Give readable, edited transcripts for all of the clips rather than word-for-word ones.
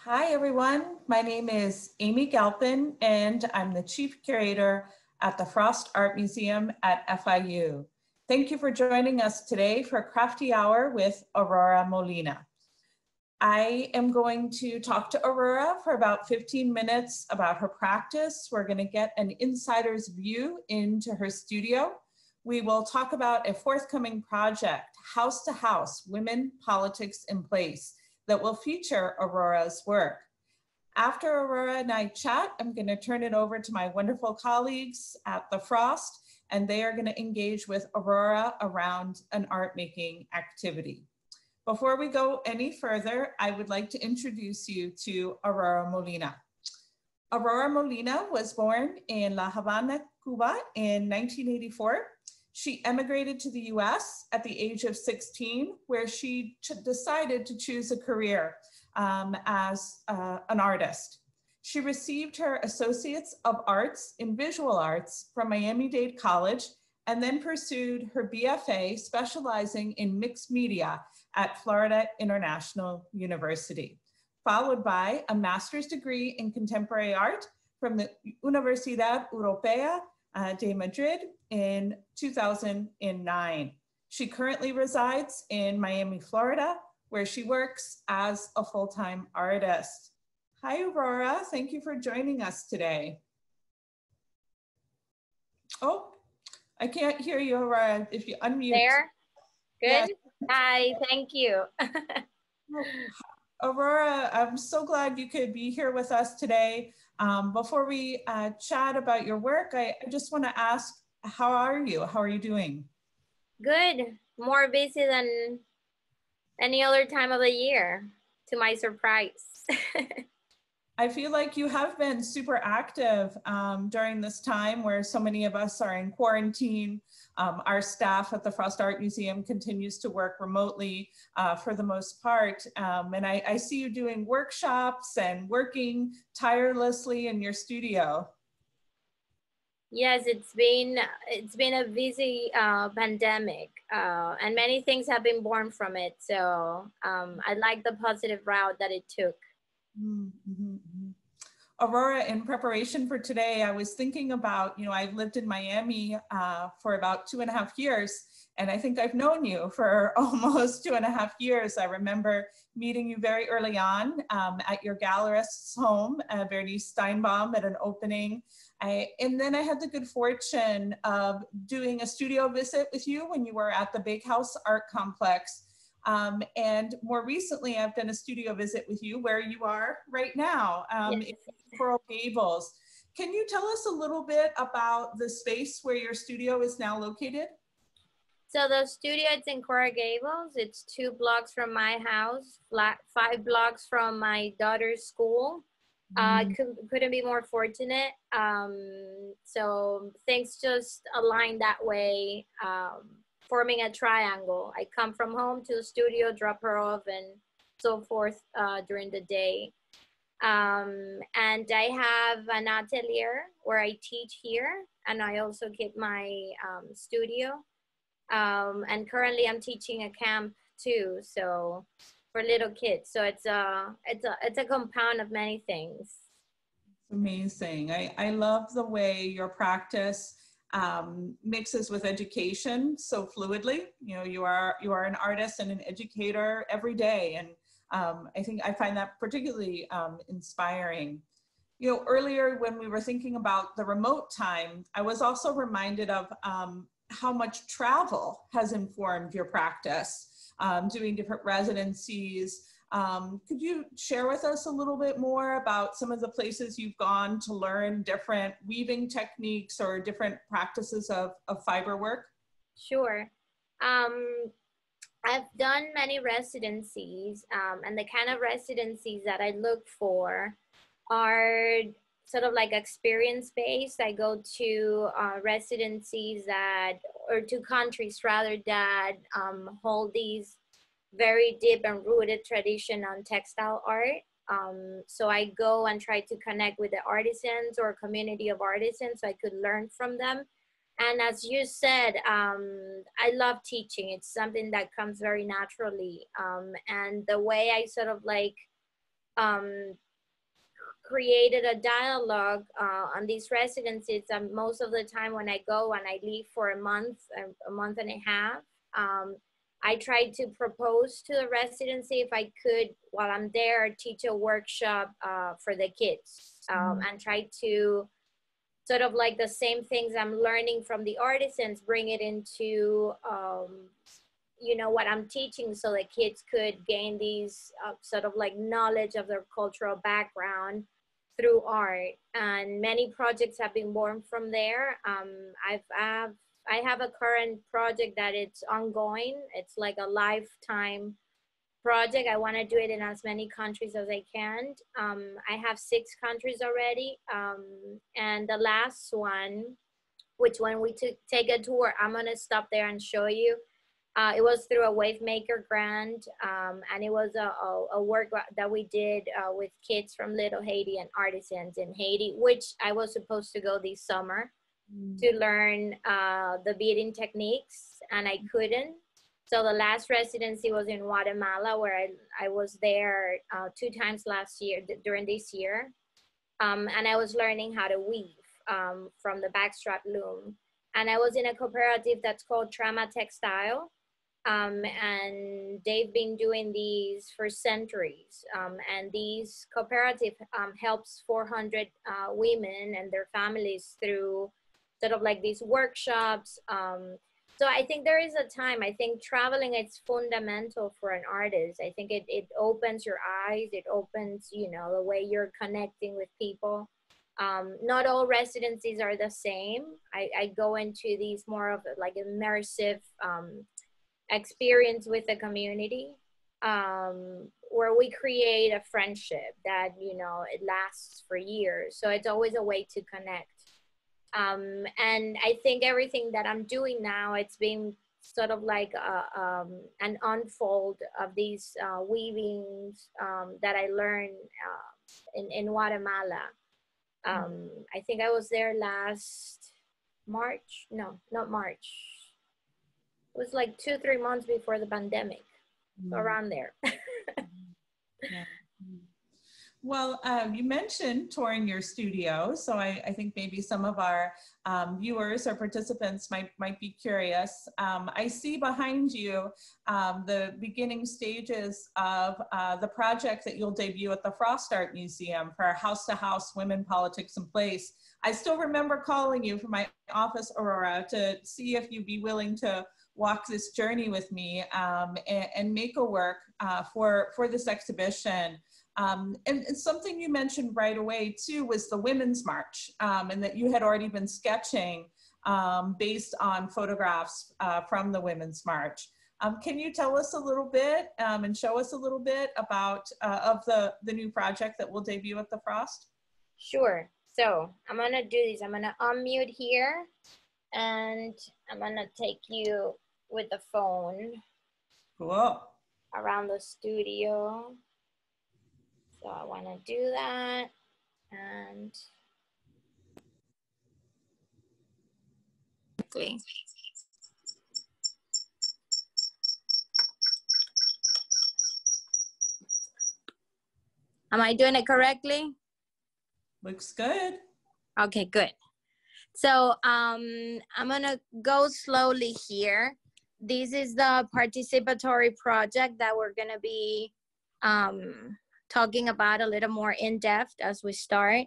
Hi, everyone. My name is Amy Galpin, and I'm the Chief Curator at the Frost Art Museum at FIU. Thank you for joining us today for Crafty Hour with Aurora Molina. I am going to talk to Aurora for about 15 minutes about her practice. We're going to get an insider's view into her studio. We will talk about a forthcoming project, House to House, Women, Politics, and Place, that will feature Aurora's work. After Aurora and I chat, I'm going to turn it over to my wonderful colleagues at the Frost, and they are going to engage with Aurora around an art making activity. Before we go any further, I would like to introduce you to Aurora Molina. Aurora Molina was born in La Habana, Cuba in 1984. She emigrated to the US at the age of 16, where she decided to choose a career as an artist. She received her Associates of Arts in Visual Arts from Miami-Dade College and then pursued her BFA specializing in mixed media at Florida International University, followed by a master's degree in contemporary art from the Universidad Europea de Madrid in 2009. She currently resides in Miami, Florida, where she works as a full-time artist. Hi, Aurora. Thank you for joining us today. Oh, I can't hear you, Aurora. If you unmute. There? Good? Yes. Hi, thank you. Aurora, I'm so glad you could be here with us today. Before we chat about your work, I just want to ask, how are you? How are you doing? Good. More busy than any other time of the year, to my surprise. I feel like you have been super active during this time where so many of us are in quarantine. Our staff at the Frost Art Museum continues to work remotely for the most part. And I see you doing workshops and working tirelessly in your studio. Yes, it's been a busy pandemic, and many things have been born from it. So I like the positive route that it took. Mm-hmm. Aurora, in preparation for today, I was thinking about, I've lived in Miami for about 2.5 years, and I think I've known you for almost 2.5 years. I remember meeting you very early on at your gallerist's home, Bernice Steinbaum, at an opening. And then I had the good fortune of doing a studio visit with you when you were at the Bake House Art Complex. And more recently, I've done a studio visit with you where you are right now in Coral Gables. Can you tell us a little bit about the space where your studio is now located? So the studio is in Coral Gables. It's 2 blocks from my house, 5 blocks from my daughter's school. Couldn't be more fortunate. So things just aligned that way, forming a triangle. I come from home to the studio, drop her off, and so forth during the day. And I have an atelier where I teach here, and I also keep my studio. And currently I'm teaching a camp too, so for little kids. So it's a compound of many things. Amazing. I love the way your practice mixes with education so fluidly. You are an artist and an educator every day, and I find that particularly inspiring. Earlier when we were thinking about the remote time, I was also reminded of how much travel has informed your practice, doing different residencies. Could you share with us a little bit more about some of the places you've gone to learn different weaving techniques or different practices of fiber work? Sure. I've done many residencies, and the kind of residencies that I look for are sort of like experience-based. I go to residencies or to countries rather, that hold these very deep and rooted tradition on textile art. So I go and try to connect with the artisans or community of artisans so I could learn from them. And as you said, I love teaching. It's something that comes very naturally. And the way I sort of like created a dialogue on these residencies. Most of the time when I go and I leave for a month and a half, I tried to propose to the residency if I could, while I'm there, teach a workshop for the kids and try to sort of like the same things I'm learning from the artisans, bring it into, you know, what I'm teaching, so the kids could gain these sort of like knowledge of their cultural background through art. And many projects have been born from there. I have a current project that it's ongoing. It's like a lifetime project. I want to do it in as many countries as I can. I have 6 countries already. And the last one, which when we take a tour, I'm going to stop there and show you. It was through a Wavemaker grant, and it was a work that we did with kids from Little Haiti and artisans in Haiti, which I was supposed to go this summer to learn the beading techniques, and I couldn't. So the last residency was in Guatemala, where I was there 2 times last year, during this year. And I was learning how to weave from the backstrap loom. And I was in a cooperative that's called Trama Textile. And they've been doing these for centuries. And these cooperative helps 400 women and their families through sort of like these workshops. So I think there is a time, I think traveling, it's fundamental for an artist. I think it opens your eyes, it opens, you know, the way you're connecting with people. Not all residencies are the same. I go into these more of like immersive experience with the community, where we create a friendship that, you know, it lasts for years. So it's always a way to connect. And I think everything that I'm doing now, it's been sort of like an unfold of these weavings that I learned in Guatemala. I think I was there last March. No, not March. It was like 2-3 months before the pandemic, so around there. Yeah. Well, you mentioned touring your studio, so I think maybe some of our viewers or participants might be curious. I see behind you the beginning stages of the project that you'll debut at the Frost Art Museum for House to House Women, Politics, and Place. I still remember calling you from my office, Aurora, to see if you'd be willing to walk this journey with me and make a work for this exhibition. And something you mentioned right away too was the Women's March, and that you had already been sketching based on photographs from the Women's March. Can you tell us a little bit and show us a little bit about of the new project that will debut at the Frost? Sure. So I'm gonna do this. I'm gonna unmute here, and I'm gonna take you with the phone. Cool. Around the studio. So I want to do that, and quickly. Am I doing it correctly? Looks good. Okay, good. So I'm gonna go slowly here. This is the participatory project that we're gonna be talking about a little more in depth as we start.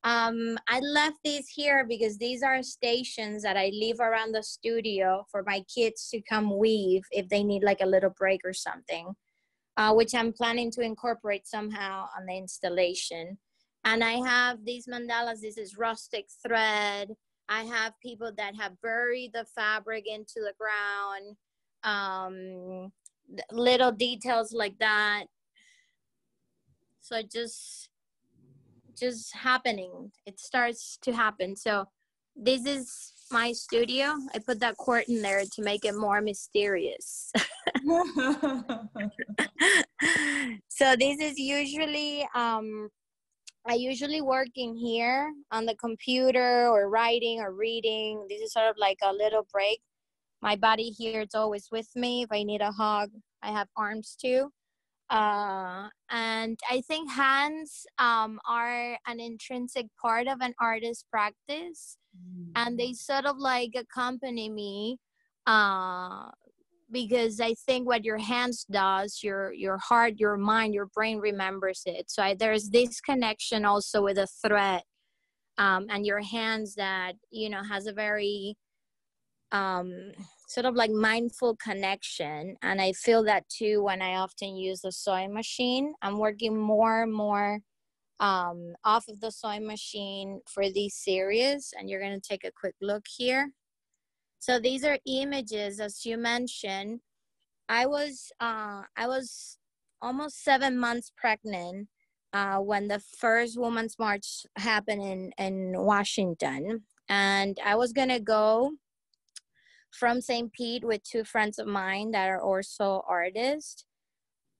I left these here because these are stations that I leave around the studio for my kids to come weave if they need like a little break or something, which I'm planning to incorporate somehow on the installation. And I have these mandalas. This is rustic thread. I have people that have buried the fabric into the ground, little details like that. So just happening. It starts to happen. So this is my studio. I put that curtain there to make it more mysterious. So this is usually, I usually work in here on the computer or writing or reading. This is sort of like a little break. My body here, it's always with me. If I need a hug, I have arms too. And I think hands are an intrinsic part of an artist's practice, and they sort of like accompany me because I think what your hands does, your heart, your mind, your brain remembers it. So there's this connection also with a thread, and your hands that, you know, has a very sort of like mindful connection. And I feel that too when I often use the sewing machine. I'm working more and more off of the sewing machine for these series, and you're going to take a quick look here. So these are images, as you mentioned. I was almost 7 months pregnant when the first Women's March happened in Washington, and I was gonna go from St. Pete with 2 friends of mine that are also artists,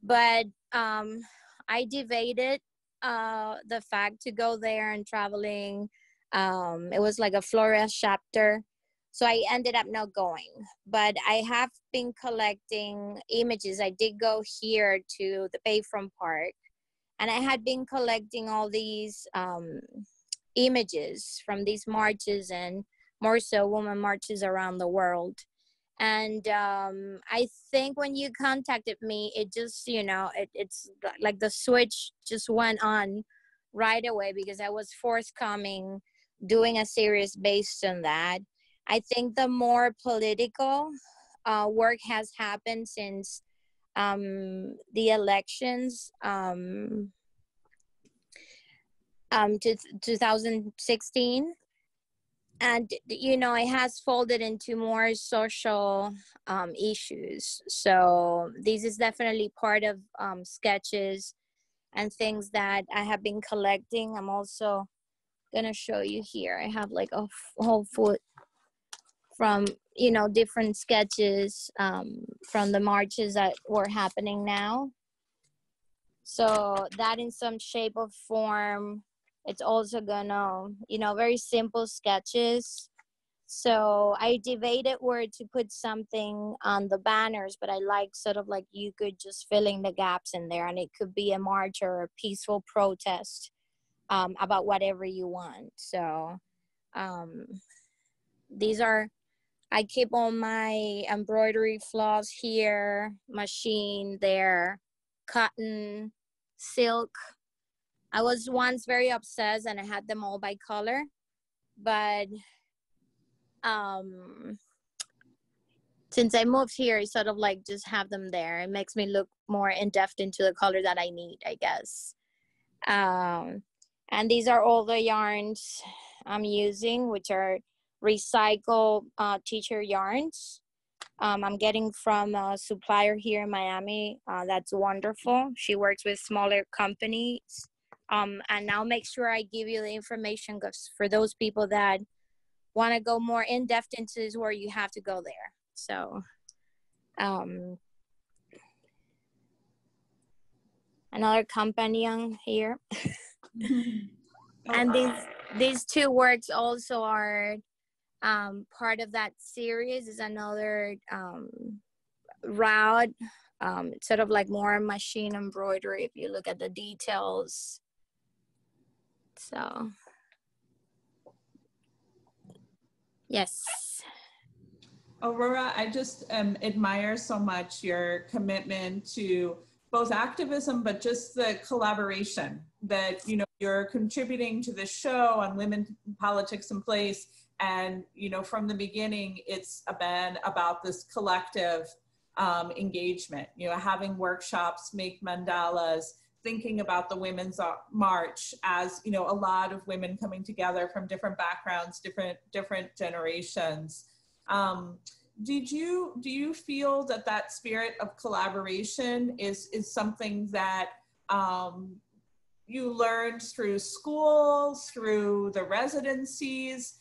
but I debated the fact to go there and traveling. It was like a Florida chapter. So I ended up not going, but I have been collecting images. I did go here to the Bayfront Park, and I had been collecting all these images from these marches, and more so women marches around the world. And I think when you contacted me, it just, you know, it's like the switch just went on right away, because I was forthcoming doing a series based on that. I think the more political work has happened since the elections, 2016. And, you know, it has folded into more social issues. So this is definitely part of sketches and things that I have been collecting. I'm also going to show you here. I have like a whole foot from, you know, different sketches from the marches that were happening now. So that in some shape or form, it's also gonna, you know, very simple sketches. So I debated where to put something on the banners, but I like sort of like you could just fill in the gaps in there, and it could be a march or a peaceful protest about whatever you want. So these are, I keep all my embroidery floss here, machine there, cotton, silk. I was once very obsessed and I had them all by color, but since I moved here, I sort of like just have them there. It makes me look more in depth into the color that I need, I guess. And these are all the yarns I'm using, which are recycled teacher yarns. I'm getting from a supplier here in Miami. That's wonderful. She works with smaller companies. And I'll make sure I give you the information, because for those people that want to go more in depth into this, where you have to go there. So another companion here. And these 2 works also are part of that series. Is another route, sort of like more machine embroidery if you look at the details. So yes. Aurora, I just admire so much your commitment to both activism, but just the collaboration that, you know, you're contributing to the show on women, politics, and place. And, you know, from the beginning, it's been about this collective engagement, you know, having workshops, make mandalas, thinking about the Women's March as, you know, a lot of women coming together from different backgrounds, different generations. Do you feel that spirit of collaboration is something that you learned through school, through the residencies?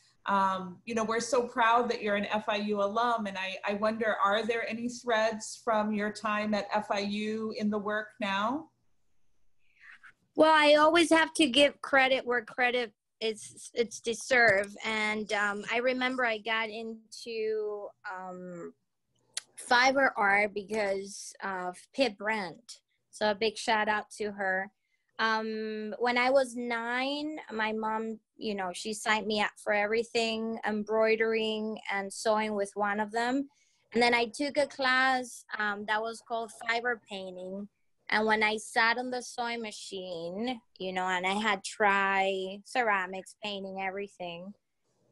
You know, we're so proud that you're an FIU alum, and I wonder, are there any threads from your time at FIU in the work now? Well, I always have to give credit where credit it's deserved. And I remember I got into fiber art because of Pitt Brand. So a big shout out to her. When I was 9, my mom, you know, she signed me up for everything, embroidering and sewing with one of them. And then I took a class that was called fiber painting. And when I sat on the sewing machine, you know, and I had tried ceramics, painting, everything,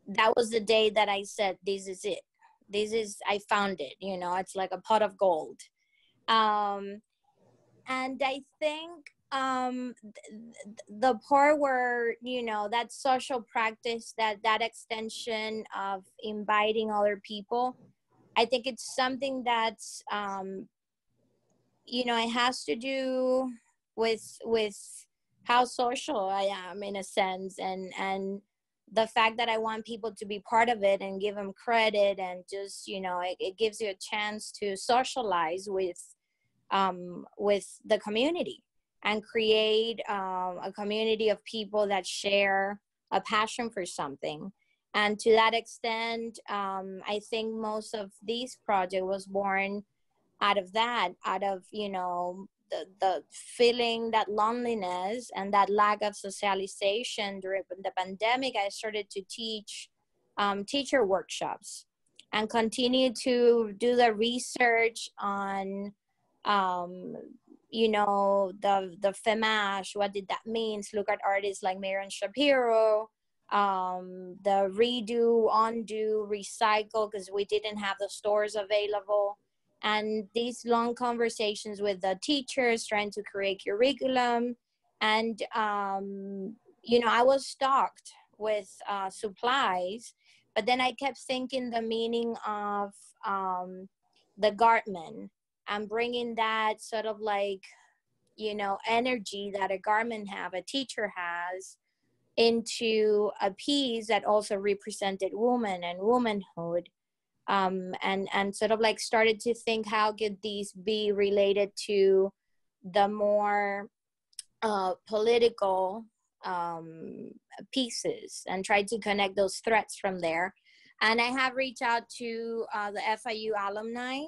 that was the day that I said, this is it. I found it, you know, it's like a pot of gold. And I think the part where, you know, that social practice, that extension of inviting other people, I think it's something that's, you know, it has to do with how social I am in a sense, and the fact that I want people to be part of it and give them credit, and just, you know, it gives you a chance to socialize with the community and create a community of people that share a passion for something. And to that extent, I think most of this project was born out of that, out of, you know, the feeling that loneliness and that lack of socialization during the pandemic. I started to teach teacher workshops and continue to do the research on you know, the Femash, what did that mean? Look at artists like Marian Shapiro, the redo, undo, recycle, because we didn't have the stores available. And these long conversations with the teachers trying to create curriculum. And, you know, I was stocked with supplies, but then I kept thinking the meaning of the garment, and bringing that sort of like, you know, energy that a garment have, a teacher has, into a piece that also represented woman and womanhood. And sort of like started to think, how could these be related to the more political pieces, and tried to connect those threads from there. And I have reached out to the FIU alumni.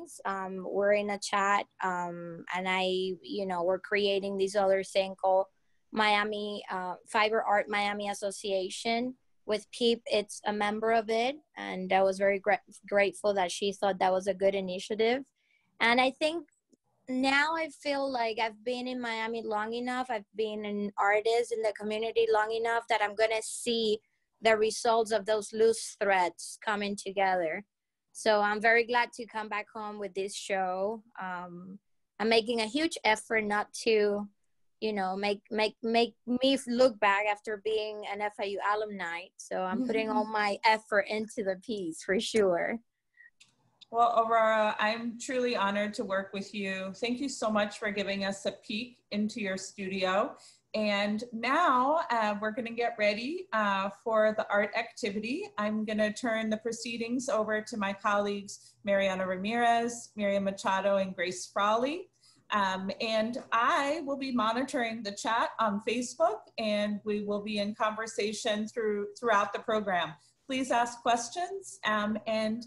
We're in a chat, and you know, we're creating this other thing called Miami Fiber Art Miami Association with Peep. It's a member of it, and I was very grateful that she thought that was a good initiative. And I think now I feel like I've been in Miami long enough, I've been an artist in the community long enough, that I'm gonna see the results of those loose threads coming together. So I'm very glad to come back home with this show. I'm making a huge effort not to, you know, make me look back after being an FIU alumni. So I'm putting all my effort into the piece for sure. Well, Aurora, I'm truly honored to work with you. Thank you so much for giving us a peek into your studio. And now we're going to get ready for the art activity. I'm going to turn the proceedings over to my colleagues, Mariana Ramirez, Miriam Machado, and Grace Frawley. And I will be monitoring the chat on Facebook, and we will be in conversation throughout the program. Please ask questions. And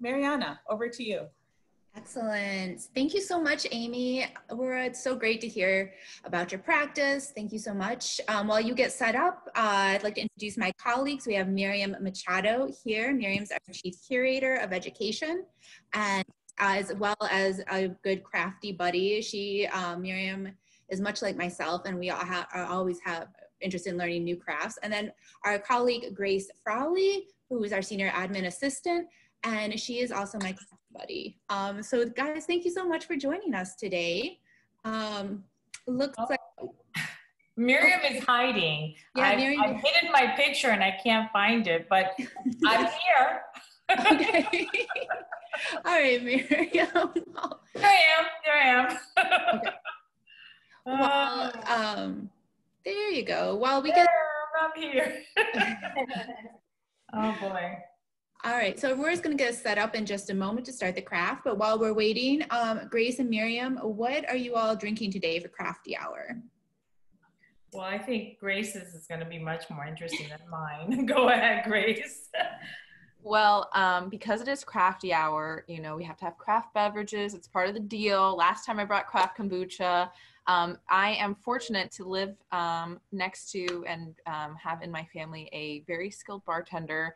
Mariana, over to you. Excellent. Thank you so much, Amy. Aurora, it's so great to hear about your practice. Thank you so much. While you get set up, I'd like to introduce my colleagues. We have Miriam Machado here. Miriam's our Chief Curator of Education, and as well as a good crafty buddy. Miriam is much like myself, and we all always have interest in learning new crafts. And then our colleague, Grace Frawley, who is our Senior Admin Assistant, and she is also my buddy. So guys, thank you so much for joining us today. Like Miriam is hiding. Yeah, I've hidden my picture and I can't find it, but I'm here. Okay. All right, Miriam. There I am. Okay. Well, there you go. While we I'm here. Oh boy. All right, so Aurora's going to get us set up in just a moment to start the craft. But while we're waiting, Grace and Miriam, what are you all drinking today for Crafty Hour? Well, I think Grace's is going to be much more interesting than mine. Go ahead, Grace. Well, because it is Crafty Hour, you know, we have to have craft beverages. It's part of the deal. Last time I brought craft kombucha. I am fortunate to live next to and have in my family a very skilled bartender.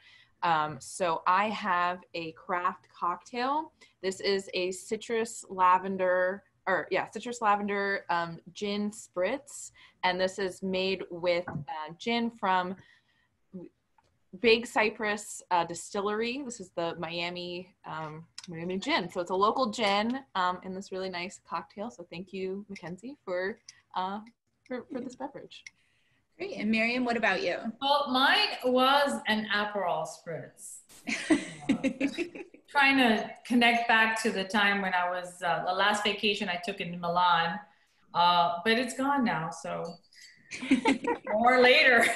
So I have a craft cocktail. This is a citrus lavender gin spritz, and this is made with gin from Big Cypress Distillery. This is the Miami gin. So it's a local gin in this really nice cocktail. So thank you, Mackenzie, for this beverage. Great. And Miriam, what about you? Well, mine was an Aperol spritz. Trying to connect back to the time when I was, the last vacation I took in Milan, but it's gone now, so more later.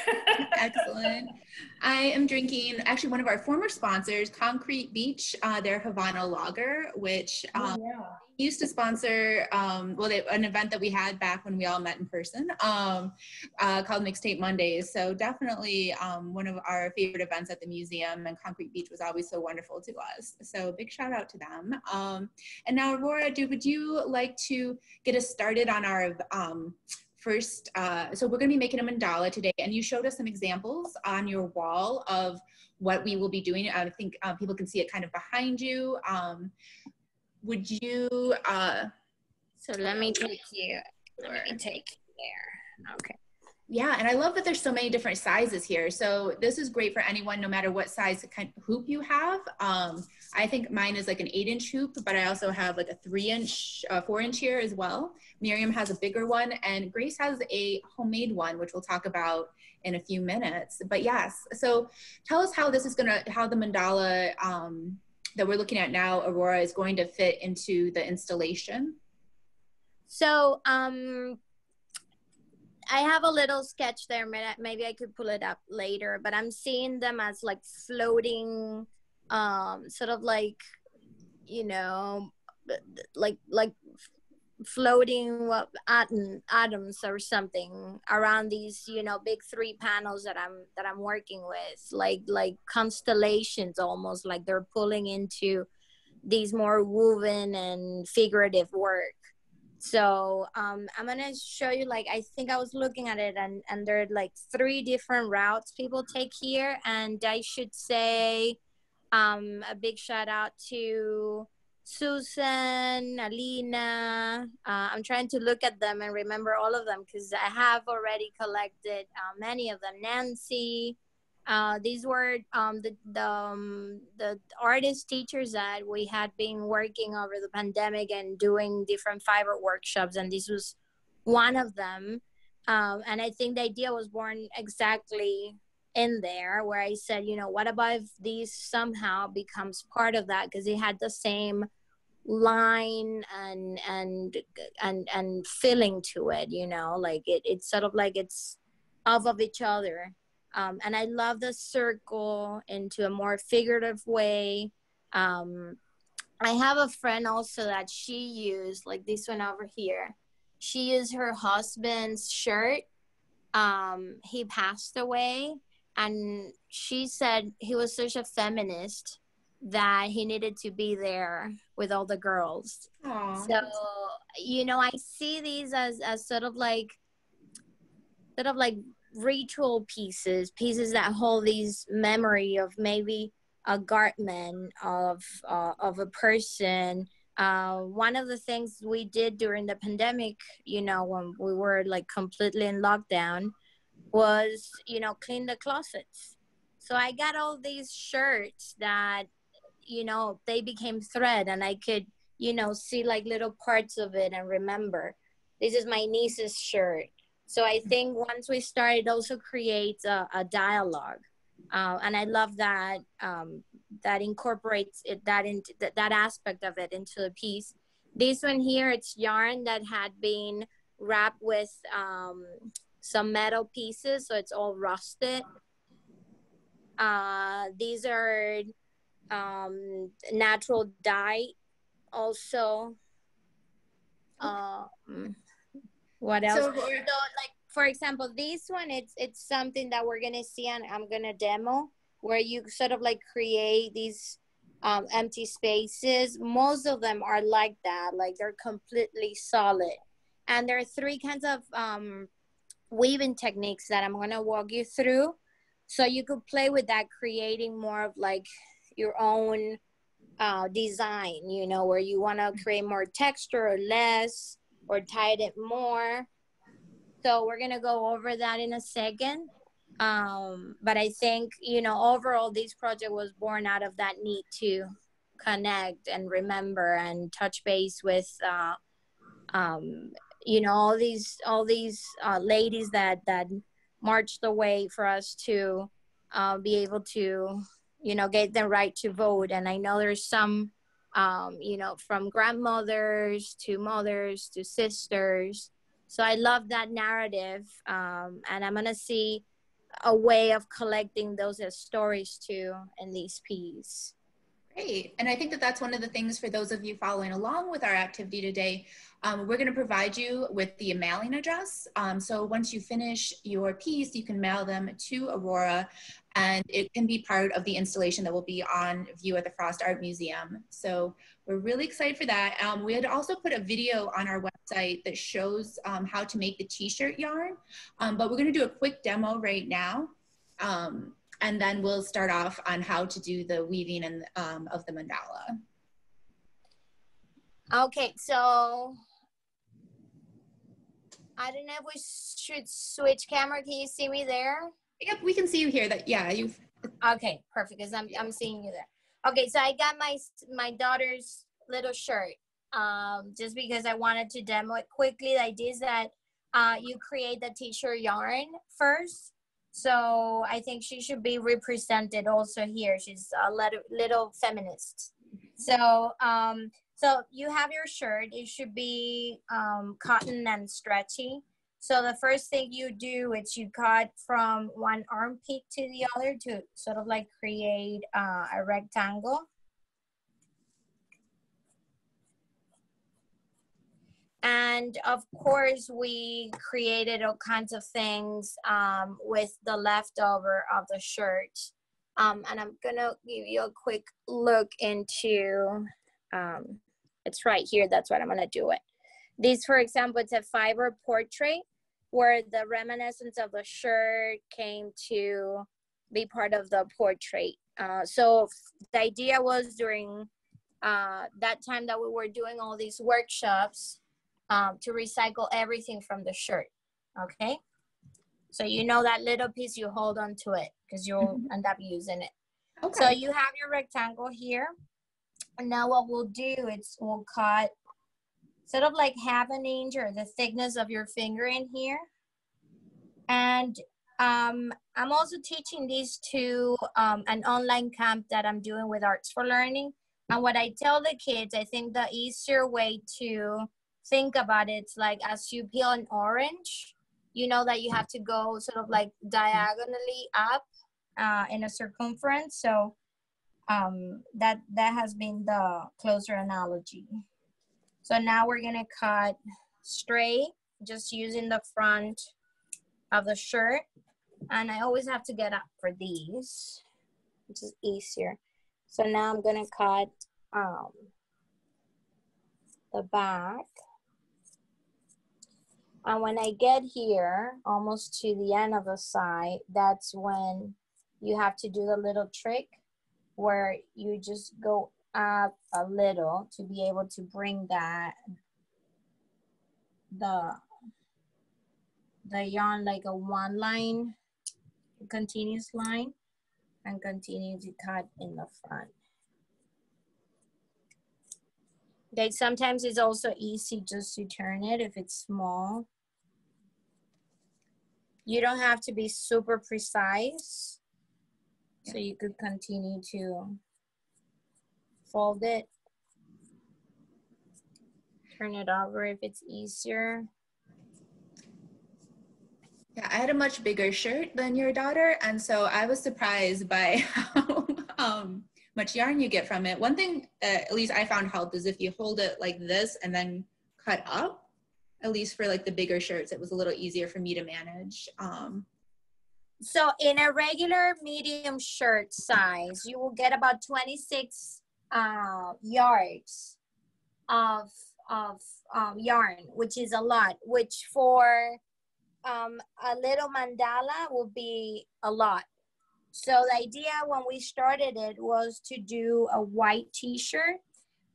Excellent. I am drinking actually one of our former sponsors, Concrete Beach, their Havana Lager, which used to sponsor an event that we had back when we all met in person called Mixtape Mondays. So definitely one of our favorite events at the museum, and Concrete Beach was always so wonderful to us. So big shout out to them. And now, Aurora, would you like to get us started on our first, so we're going to be making a mandala today, and you showed us some examples on your wall of what we will be doing. I think people can see it kind of behind you. Would you? So let me take you. Let me take you there. Okay. Yeah, and I love that there's so many different sizes here. So this is great for anyone, no matter what size kind of hoop you have. I think mine is like an 8-inch hoop, but I also have like a 3-inch, 4-inch here as well. Miriam has a bigger one, and Grace has a homemade one, which we'll talk about in a few minutes. But yes, so tell us how this is how the mandala that we're looking at now, Aurora, is going to fit into the installation. So I have a little sketch there. Maybe I could pull it up later, but I'm seeing them as like floating, sort of like, you know, like floating atoms or something around these, you know, big 3 panels that I'm working with, like constellations, almost like they're pulling into these more woven and figurative work. So I'm gonna show you, like, I think I was looking at it, and there are like 3 different routes people take here. And I should say a big shout out to Susan, Alina. I'm trying to look at them and remember all of them because I have already collected many of them. Nancy. These were the artist teachers that we had been working over the pandemic and doing different fiber workshops, and this was one of them. And I think the idea was born exactly in there, where I said, you know, what about if these somehow becomes part of that, because it had the same line and feeling to it, you know, like it's sort of like it's off of each other. And I love the circle into a more figurative way. I have a friend also that she used, like this one over here. She used her husband's shirt. He passed away, and she said he was such a feminist that he needed to be there with all the girls. Aww. So, you know, I see these as sort of like ritual pieces that hold these memory of maybe a garment of a person. One of the things we did during the pandemic, you know, when we were like completely in lockdown, was, you know, clean the closets. So I got all these shirts that, you know, they became thread, and I could, you know, see like little parts of it and remember. This is my niece's shirt. So I think once we started, also creates a dialogue, and I love that that incorporates that into that aspect of it into the piece. This one here, it's yarn that had been wrapped with some metal pieces, so it's all rusted. These are natural dye, also. What else? So like, for example, this one, it's something that we're gonna see, and I'm gonna demo, where you sort of like create these empty spaces. Most of them are like that, like they're completely solid. And there are three kinds of weaving techniques that I'm gonna walk you through. So you could play with that, creating more of like your own design, you know, where you wanna create more texture or less, or tie it more. So we're gonna go over that in a second. But I think, you know, overall this project was born out of that need to connect and remember and touch base with you know, all these ladies that marched the way for us to be able to, you know, get the right to vote. And I know there's some you know, from grandmothers to mothers to sisters. So I love that narrative, and I'm gonna see a way of collecting those as stories too in these pieces. Great. And I think that that's one of the things for those of you following along with our activity today. We're going to provide you with the mailing address. So once you finish your piece, you can mail them to Aurora, and it can be part of the installation that will be on view at the Frost Art Museum. So we're really excited for that. We had also put a video on our website that shows how to make the t-shirt yarn, but we're going to do a quick demo right now. And then we'll start off on how to do the weaving and of the mandala. Okay, so I don't know if we should switch camera. Can you see me there? Yep, we can see you here. That, yeah, you've. Okay, perfect, because I'm seeing you there. Okay, so I got my daughter's little shirt, just because I wanted to demo it quickly. The idea is that you create the t-shirt yarn first. So I think she should be represented also here. She's a little feminist. So so you have your shirt. It should be cotton and stretchy. So the first thing you do is you cut from one armpit to the other to sort of like create a rectangle. And of course, we created all kinds of things with the leftover of the shirt. And I'm gonna give you a quick look into, it's right here, that's what I'm gonna do it. This, for example, it's a fiber portrait where the reminiscence of the shirt came to be part of the portrait. So the idea was during that time that we were doing all these workshops, to recycle everything from the shirt, okay? So you know that little piece, you hold on to it because you'll end up using it. Okay. So you have your rectangle here. And now what we'll do is we'll cut sort of like 1/2 inch or the thickness of your finger in here. And I'm also teaching these to an online camp that I'm doing with Arts for Learning. And what I tell the kids, I think the easier way to think about it, it's like as you peel an orange, you know that you have to go sort of like diagonally up in a circumference. So that has been the closer analogy. So now we're gonna cut straight, just using the front of the shirt. And I always have to get up for these, which is easier. So now I'm gonna cut the back. And when I get here, almost to the end of the side, that's when you have to do the little trick where you just go up a little to be able to bring that, the yarn like a one line, continuous line, and continue to cut in the front. Okay, sometimes it's also easy just to turn it if it's small. You don't have to be super precise. So you could continue to fold it. Turn it over if it's easier. Yeah, I had a much bigger shirt than your daughter, and so I was surprised by how much yarn you get from it. One thing, at least I found helped, is if you hold it like this and then cut up, at least for like the bigger shirts, it was a little easier for me to manage. So in a regular medium shirt size, you will get about 26 yards of yarn, which is a lot, which for a little mandala will be a lot. So the idea when we started it was to do a white t-shirt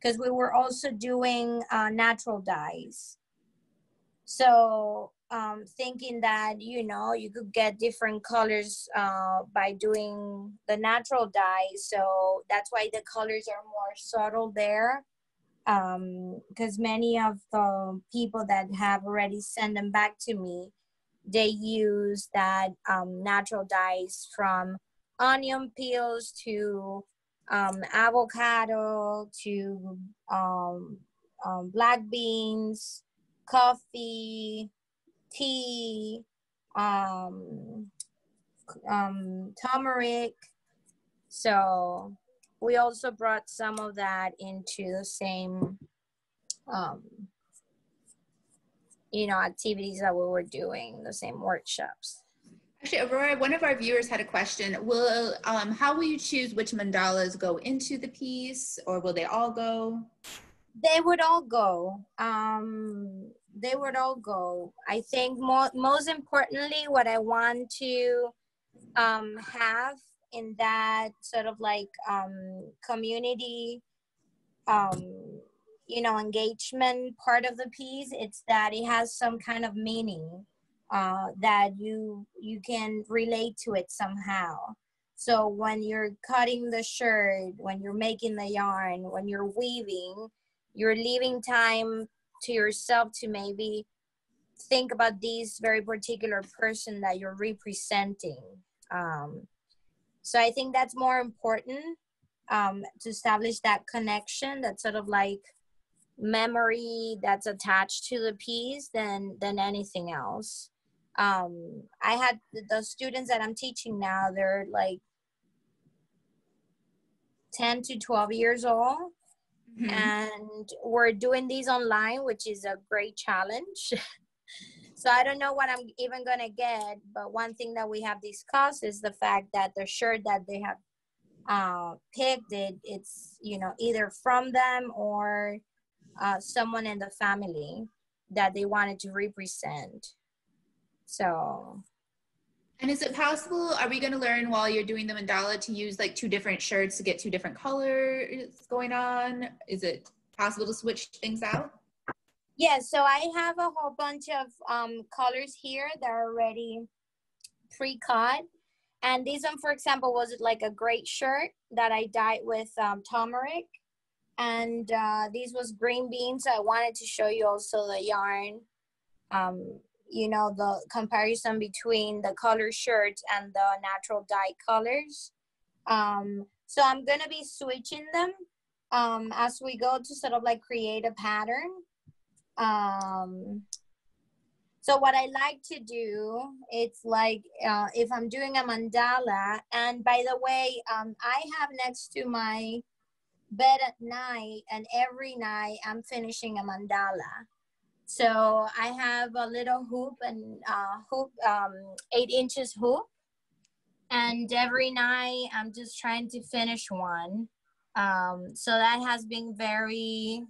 because we were also doing natural dyes. So thinking that, you know, you could get different colors by doing the natural dye. So that's why the colors are more subtle there. Because many of the people that have already sent them back to me, they use that natural dyes from onion peels to avocado to black beans, coffee, tea, turmeric. So we also brought some of that into the same, you know, activities that we were doing, the same workshops. Actually, Aurora, one of our viewers had a question. Will how will you choose which mandalas go into the piece, or will they all go? They would all go. They would all go. I think most importantly, what I want to have in that sort of like community, you know, engagement part of the piece, it's that it has some kind of meaning that you can relate to it somehow. So when you're cutting the shirt, when you're making the yarn, when you're weaving, you're leaving time to yourself to maybe think about this very particular person that you're representing. So I think that's more important, to establish that connection, that sort of like memory that's attached to the piece than anything else. I had the students that I'm teaching now, they're like 10 to 12 years old. Mm-hmm. And we're doing these online, which is a great challenge. So I don't know what I'm even gonna get, but one thing that we have discussed is the fact that the shirt that they have picked, it's, you know, either from them or someone in the family that they wanted to represent. So. And is it possible, are we going to learn while you're doing the mandala to use like 2 different shirts to get 2 different colors going on? Is it possible to switch things out? Yeah, so I have a whole bunch of colors here that are already pre-cut. And this one, for example, was like a gray shirt that I dyed with turmeric. And this was green beans. I wanted to show you also the yarn, you know, the comparison between the color shirts and the natural dye colors. So I'm going to be switching them as we go to sort of like create a pattern. So what I like to do, it's like if I'm doing a mandala, and by the way, I have next to my bed at night, and every night I'm finishing a mandala. So I have a little hoop and 8 inches hoop, and every night I'm just trying to finish one. So that has been very,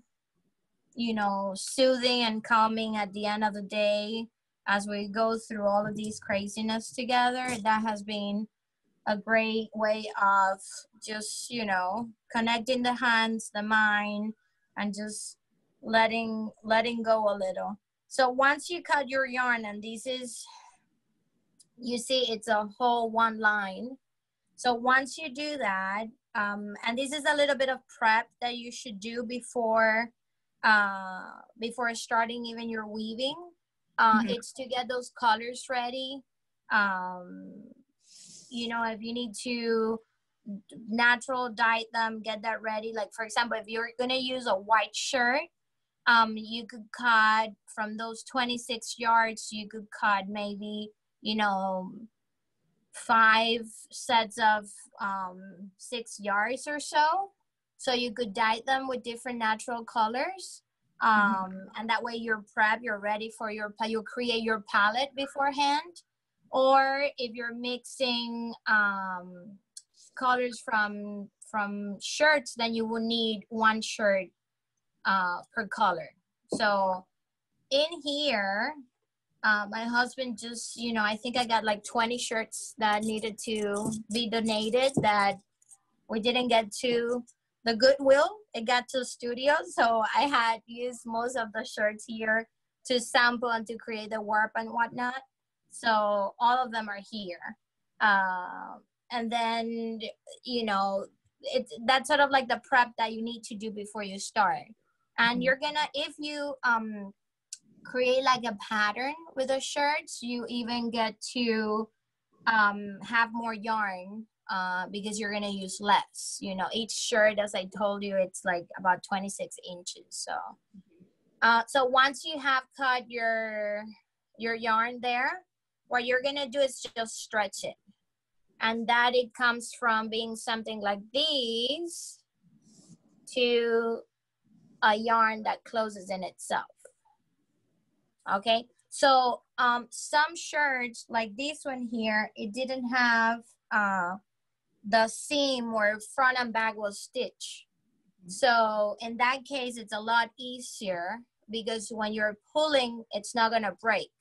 you know, soothing and calming at the end of the day as we go through all of these craziness together. That has been a great way of just, you know, connecting the hands, the mind, and just letting go a little. So once you cut your yarn, and this is, you see it's a whole one line. So once you do that, and this is a little bit of prep that you should do before starting even your weaving. It's to get those colors ready. You know, if you need to natural dye them, get that ready. Like for example, if you're gonna use a white shirt, you could cut from those 26 yards, you could cut maybe, you know, 5 sets of 6 yards or so. So you could dye them with different natural colors. And that way you're prepped, you're ready for you'll create your palette beforehand. Or if you're mixing colors from shirts, then you will need 1 shirt per color. So in here, my husband just, you know, I think I got like 20 shirts that needed to be donated that we didn't get to the Goodwill. It got to the studio. So I had used most of the shirts here to sample and to create the warp and whatnot. So all of them are here. And then, you know, that's sort of like the prep that you need to do before you start. And you're gonna, if you create like a pattern with the shirts, you even get to have more yarn because you're gonna use less. You know, each shirt, as I told you, it's like about 26 inches. So, so once you have cut your yarn there, what you're gonna do is just stretch it, and that it comes from being something like these to a yarn that closes in itself. Okay, so some shirts like this one here, it didn't have the seam where front and back was stitched. So in that case, it's a lot easier because when you're pulling, it's not gonna break.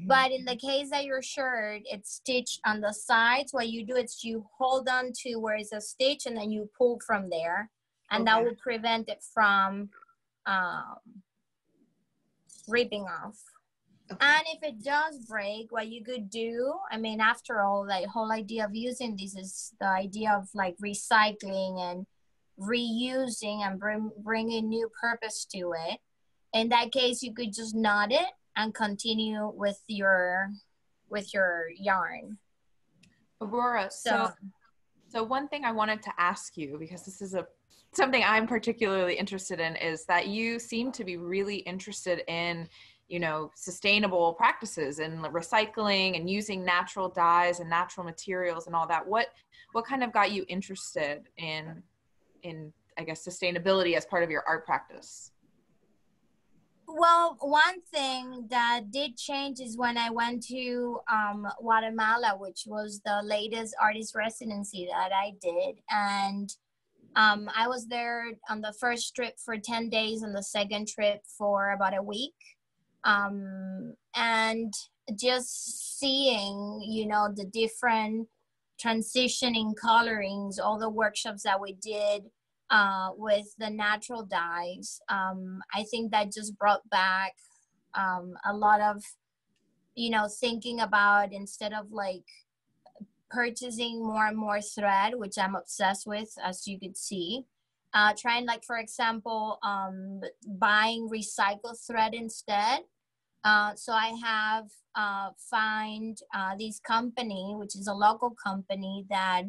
But in the case that your shirt, it's stitched on the sides, what you do is you hold on to where it's a stitch and then you pull from there, and that will prevent it from ripping off. And if it does break, what you could do, I mean, after all, the whole idea of using this is the idea of like recycling and reusing and bringing new purpose to it. In that case, you could just knot it and continue with your yarn. Aurora, so one thing I wanted to ask you, because this is something I'm particularly interested in, is that you seem to be really interested in, you know, sustainable practices and recycling and using natural dyes and natural materials and all that. What kind of got you interested in I guess sustainability as part of your art practice? Well, one thing that did change is when I went to Guatemala, which was the latest artist residency that I did. And I was there on the first trip for 10 days and the second trip for about a week. And just seeing, you know, the different transitioning colorings, all the workshops that we did with the natural dyes, I think that just brought back a lot of, you know, thinking about, instead of like purchasing more and more thread, which I'm obsessed with, as you could see, trying, like, for example, buying recycled thread instead. So I have find this company, which is a local company, that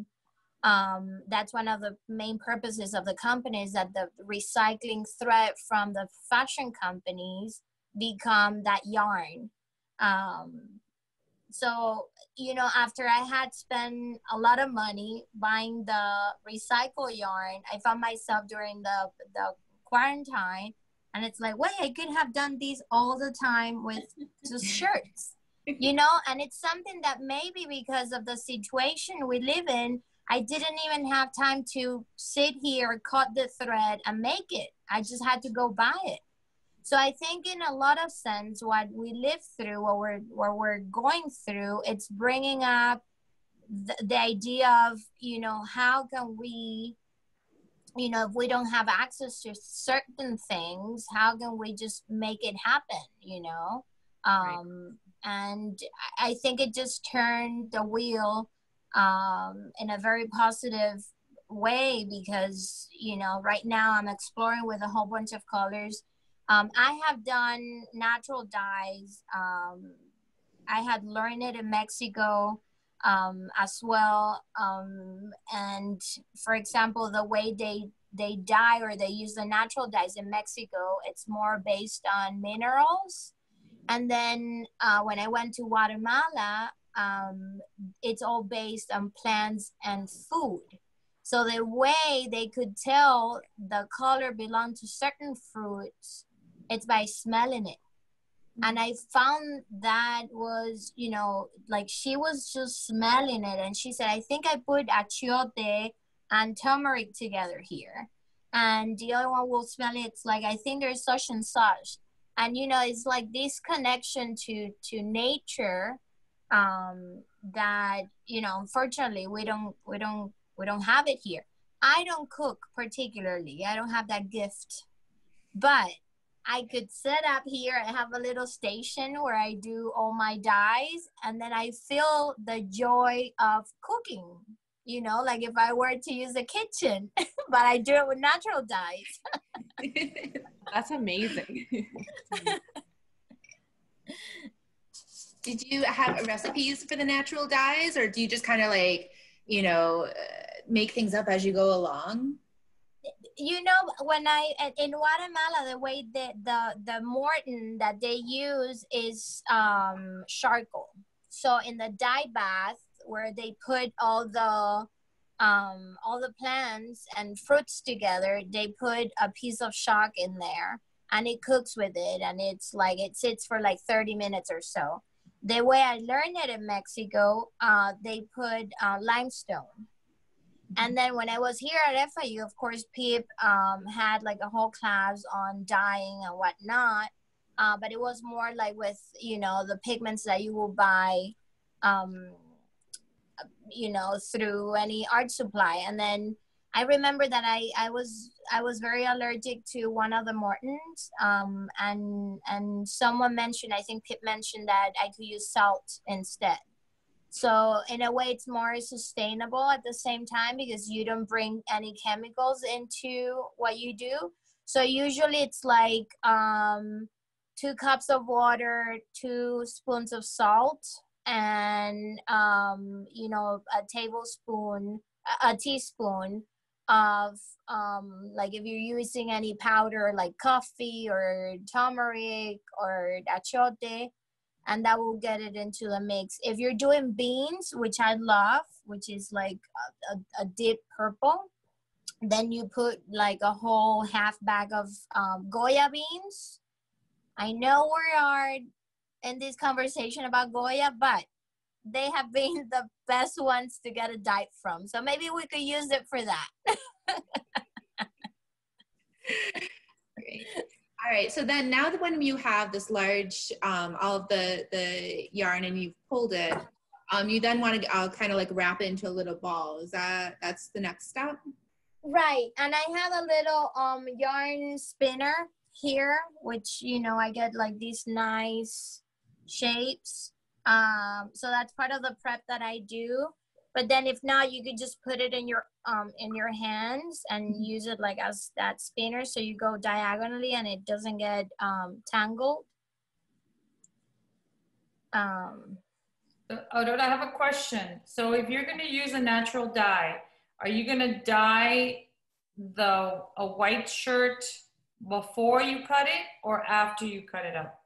that's one of the main purposes of the company, is that the recycling thread from the fashion companies become that yarn. So, you know, after I had spent a lot of money buying the recycle yarn, I found myself during the quarantine, and it's like, wait, I could have done these all the time with just shirts, you know? And it's something that maybe because of the situation we live in, I didn't even have time to sit here, cut the thread and make it. I just had to go buy it. So I think in a lot of sense, what we live through, what we're going through, it's bringing up the idea of, you know, how can we, you know, if we don't have access to certain things, how can we just make it happen, you know? Right. And I think it just turned the wheel in a very positive way, because, you know, right now I'm exploring with a whole bunch of colors. I have done natural dyes. I had learned it in Mexico as well. And for example, the way they dye, or they use the natural dyes in Mexico, it's more based on minerals. And then when I went to Guatemala, it's all based on plants and food. So the way they could tell the color belonged to certain fruits, it's by smelling it. And I found that was, you know, like, she was just smelling it, and she said, I think I put achiote and turmeric together here. and the other one will smell it. It's like, I think there's such and such. And, you know, it's like this connection to nature that, you know, unfortunately we don't have it here. I don't cook particularly. I don't have that gift, but I could set up here. I have a little station where I do all my dyes, and then I feel the joy of cooking, you know, like if I were to use a kitchen, but I do it with natural dyes. That's amazing. Did you have recipes for the natural dyes, or do you just kind of like, you know, make things up as you go along? You know, when in Guatemala, the way the Morton that they use is charcoal. So in the dye bath, where they put all the plants and fruits together, they put a piece of chalk in there, and it cooks with it, and it's like it sits for like 30 minutes or so. The way I learned it in Mexico, they put limestone. And then when I was here at FIU, of course, Pip had like a whole class on dyeing and whatnot. But it was more like with, you know, the pigments that you will buy, you know, through any art supply. And then I remember that I was very allergic to one of the Mortons. And someone mentioned, I think Pip mentioned, that I could use salt instead. So in a way, it's more sustainable at the same time, because you don't bring any chemicals into what you do. So usually it's like 2 cups of water, 2 spoons of salt, and you know, a teaspoon of like if you're using any powder like coffee or turmeric or achiote, and that will get it into the mix. If you're doing beans, which I love, which is like a deep purple, then you put like a whole half bag of Goya beans. I know we are in this conversation about Goya, but they have been the best ones to get a dye from. So maybe we could use it for that. Great. All right, so then now that when you have this large, all of the yarn and you've pulled it, you then want to kind of like wrap it into a little ball. That's the next step? Right, and I have a little yarn spinner here, which, you know, I get like these nice shapes. So that's part of the prep that I do. But then if not, you could just put it in your hands and use it like as that spinner, so you go diagonally and it doesn't get tangled. Aurora, I have a question. So if you're going to use a natural dye, are you going to dye a white shirt before you cut it or after you cut it up?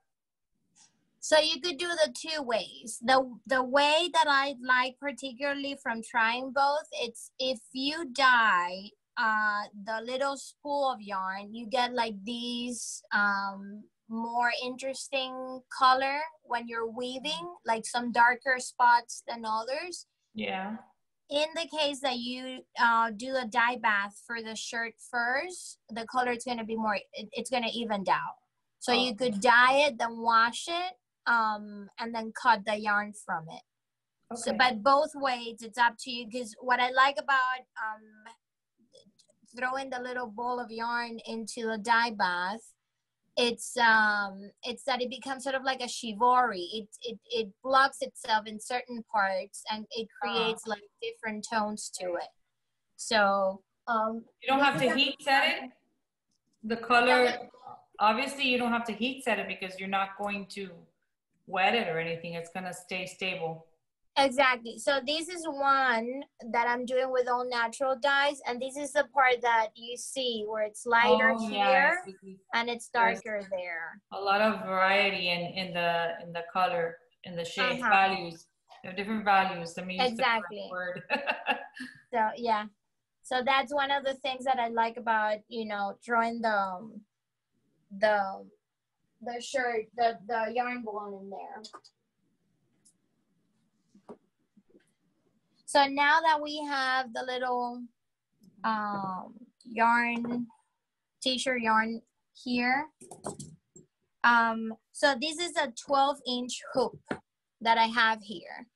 So you could do the 2 ways. The way that I like, particularly from trying both, it's if you dye the little spool of yarn, you get like these more interesting color when you're weaving, like some darker spots than others. Yeah. In the case that you do a dye bath for the shirt first, the color is going to be more, it's going to even out. So you could dye it, then wash it, and then cut the yarn from it. Okay. So, but both ways, it's up to you. Because what I like about throwing the little ball of yarn into a dye bath, it's that it becomes sort of like a shibori. It blocks itself in certain parts, and it creates like different tones to it. So you don't have to heat set it. The color, obviously, you don't have to heat set it because you're not going to wet it or anything. It's gonna stay stable. Exactly. So this is one that I'm doing with all natural dyes, and this is the part that you see where it's lighter here, yes, and it's darker there. A lot of variety in the color, in the shades, values. There are different values. Let me use the correct word. So yeah. So that's one of the things that I like about, you know, drawing the shirt, the yarn ball in there. So now that we have the little yarn t-shirt yarn here. So this is a 12-inch hoop that I have here.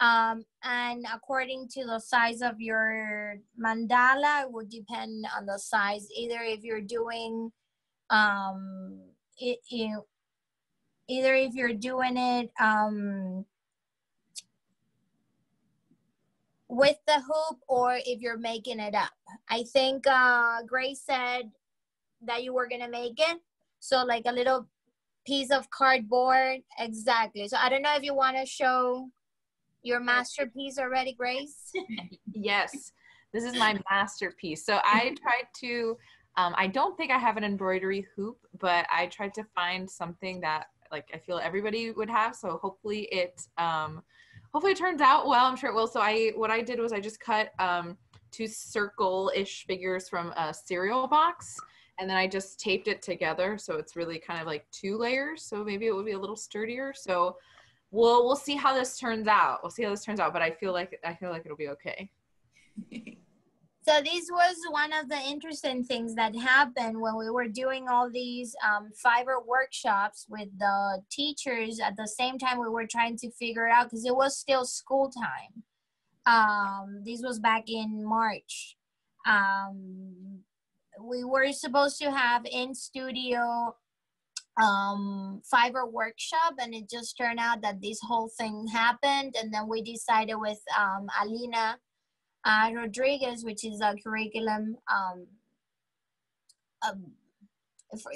And according to the size of your mandala, it would depend on the size. Either if you're doing either if you're doing it with the hoop or if you're making it up. I think Grace said that you were gonna make it. So like a little piece of cardboard. Exactly. So I don't know if you want to show your masterpiece already, Grace. Yes, this is my masterpiece. So I tried to, I don't think I have an embroidery hoop, but I tried to find something that like I feel everybody would have. So hopefully it turns out well. I'm sure it will. So what I did was I just cut 2 circle-ish figures from a cereal box, and then I just taped it together. So it's really kind of like 2 layers. So maybe it would be a little sturdier. So we'll see how this turns out. But I feel like it'll be okay. So this was one of the interesting things that happened when we were doing all these fiber workshops with the teachers. At the same time, we were trying to figure it out because it was still school time. This was back in March. We were supposed to have in studio fiber workshop, and it just turned out that this whole thing happened, and then we decided with Alina Rodriguez, which is a curriculum,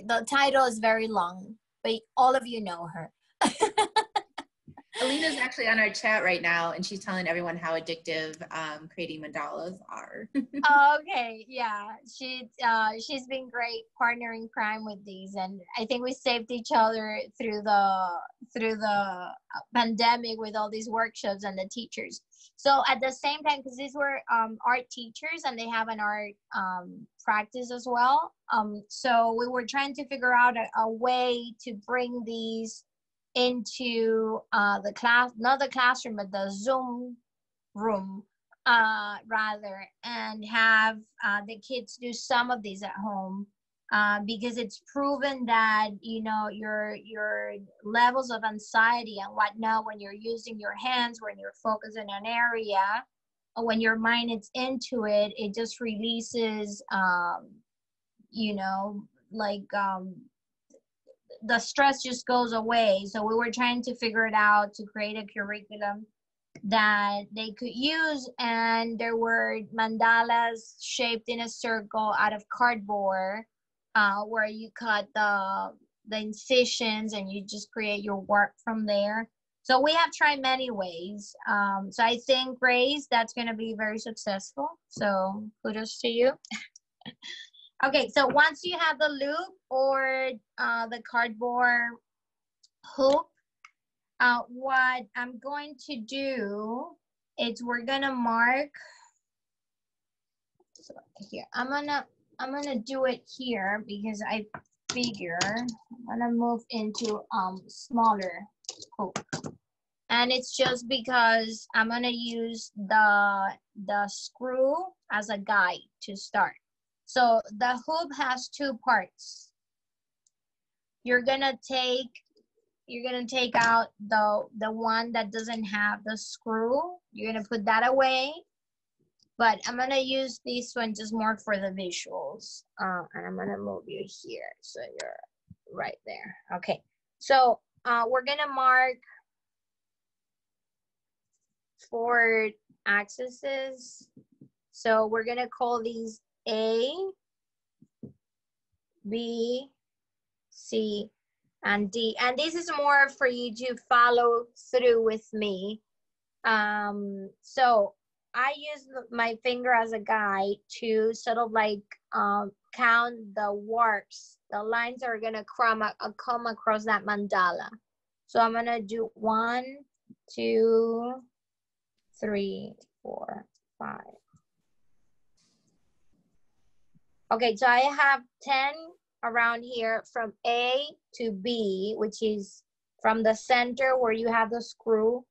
the title is very long, but all of you know her. Alina's actually on our chat right now, and she's telling everyone how addictive creating mandalas are. Okay, yeah, she's been great partner in crime with these, and I think we saved each other through the pandemic with all these workshops and the teachers. So at the same time, because these were art teachers and they have an art practice as well, so we were trying to figure out a way to bring these into the class, not the classroom, but the Zoom room rather, and have the kids do some of these at home because it's proven that, you know, your levels of anxiety and whatnot when you're using your hands, when you're focused in an area, or when your mind is into it, it just releases you know, like the stress just goes away. So we were trying to figure it out to create a curriculum that they could use, and there were mandalas shaped in a circle out of cardboard where you cut the incisions and you just create your work from there. So we have tried many ways. So I think, Grace, that's going to be very successful. So kudos to you. Okay, so once you have the loop or the cardboard hoop, what I'm going to do is we're gonna mark. So here, I'm gonna do it here because I figure I'm gonna move into smaller hoop, and it's just because I'm gonna use the screw as a guide to start. So the hoop has 2 parts. You're gonna take out the one that doesn't have the screw. You're gonna put that away. But I'm gonna use this one just more for the visuals. And I'm gonna move you here so you're right there. Okay. So we're gonna mark 4 axes. So we're gonna call these A, B, C, and D. And this is more for you to follow through with me. So I use my finger as a guide to sort of like count the warps, the lines that are gonna come across that mandala. So I'm gonna do 1, 2, 3, 4, 5. Okay, so I have 10 around here from A to B, which is from the center where you have the screw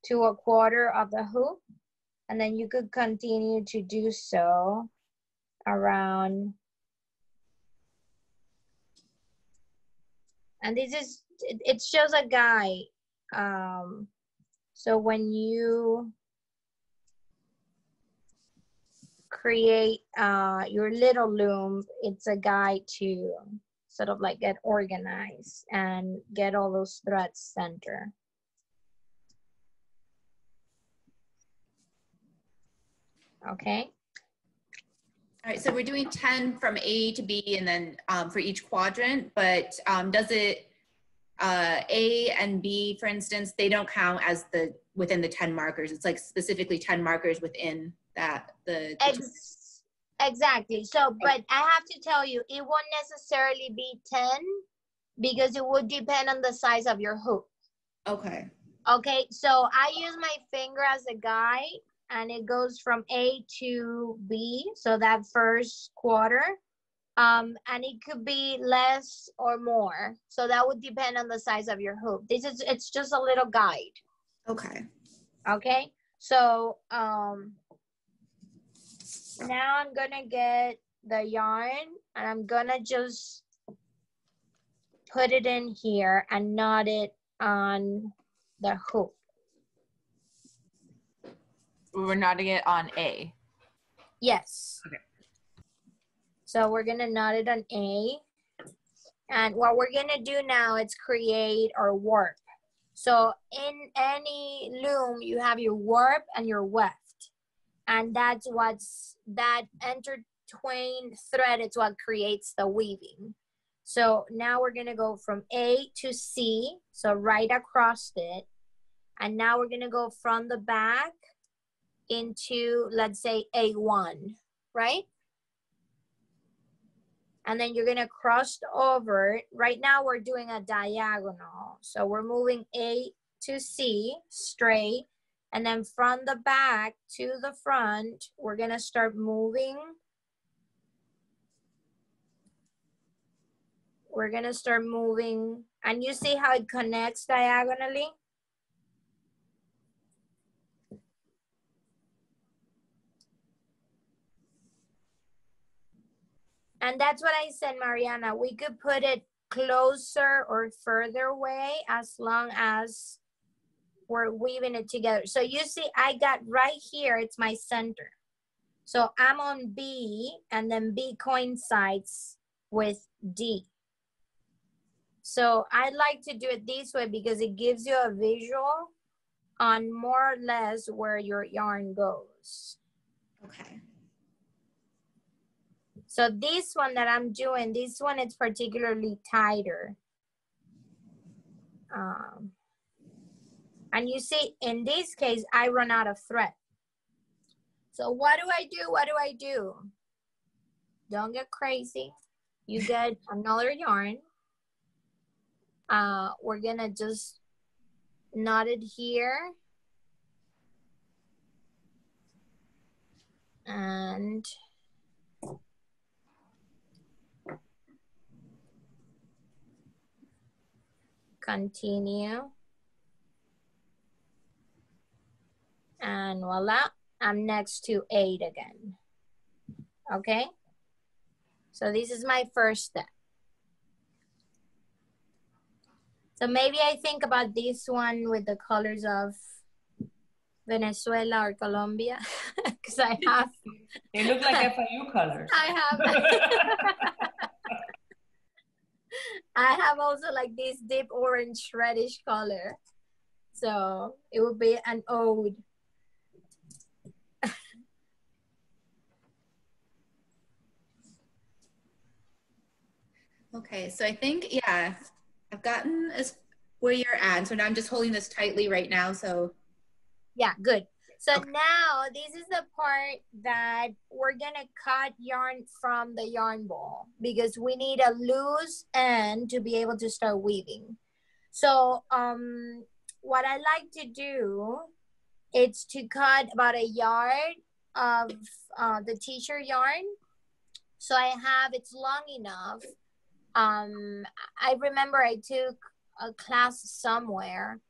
to 1/4 of the hoop. And then you could continue to do so around And this is, it shows a guy. So when you create your little loom, it's a guide to sort of like get organized and get all those threads center. Okay. All right, so we're doing 10 from A to B and then for each quadrant, but does it, A and B, for instance, they don't count as within the 10 markers. It's like specifically 10 markers within that, Exactly. So, but I have to tell you, it won't necessarily be 10 because it would depend on the size of your hoop. Okay. Okay, so I use my finger as a guide and it goes from A to B, so that first quarter. And it could be less or more. So that would depend on the size of your hoop. It's just a little guide. Okay. Okay, so now I'm gonna get the yarn and I'm gonna just put it in here and knot it on the hoop. We're knotting it on A. Yes. Okay. So we're gonna knot it on A. And what we're gonna do now is create our warp. So in any loom, you have your warp and your weft. And that intertwined thread is what creates the weaving. So now we're gonna go from A to C, so right across it. And now we're gonna go from the back into, let's say, A1, right? And then you're gonna cross over. Right now we're doing a diagonal. So we're moving A to C straight. And then from the back to the front, we're gonna start moving. We're gonna start moving. And you see how it connects diagonally? And that's what I said, Mariana. We could put it closer or further away as long as we're weaving it together. So you see, I got right here, it's my center. So I'm on B, and then B coincides with D. So I like to do it this way because it gives you a visual on more or less where your yarn goes. Okay. So this one that I'm doing, this one is particularly tighter. And you see, in this case, I run out of thread. So what do I do? What do I do? Don't get crazy. You get another yarn. We're gonna just knot it here. And continue. And voila, I'm next to 8 again. Okay? So this is my first step. So maybe I think about this one with the colors of Venezuela or Colombia, because I have. They look like FIU colors. I have. I have also like this deep orange reddish color. So it would be an ode. Okay, so I think, yeah, I've gotten as where you're at. So now I'm just holding this tightly right now, so. Yeah, good. So okay. Now this is the part that we're gonna cut yarn from the yarn ball because we need a loose end to be able to start weaving. So what I like to do is to cut about a yard of the t-shirt yarn. So it's long enough. I remember I took a class somewhere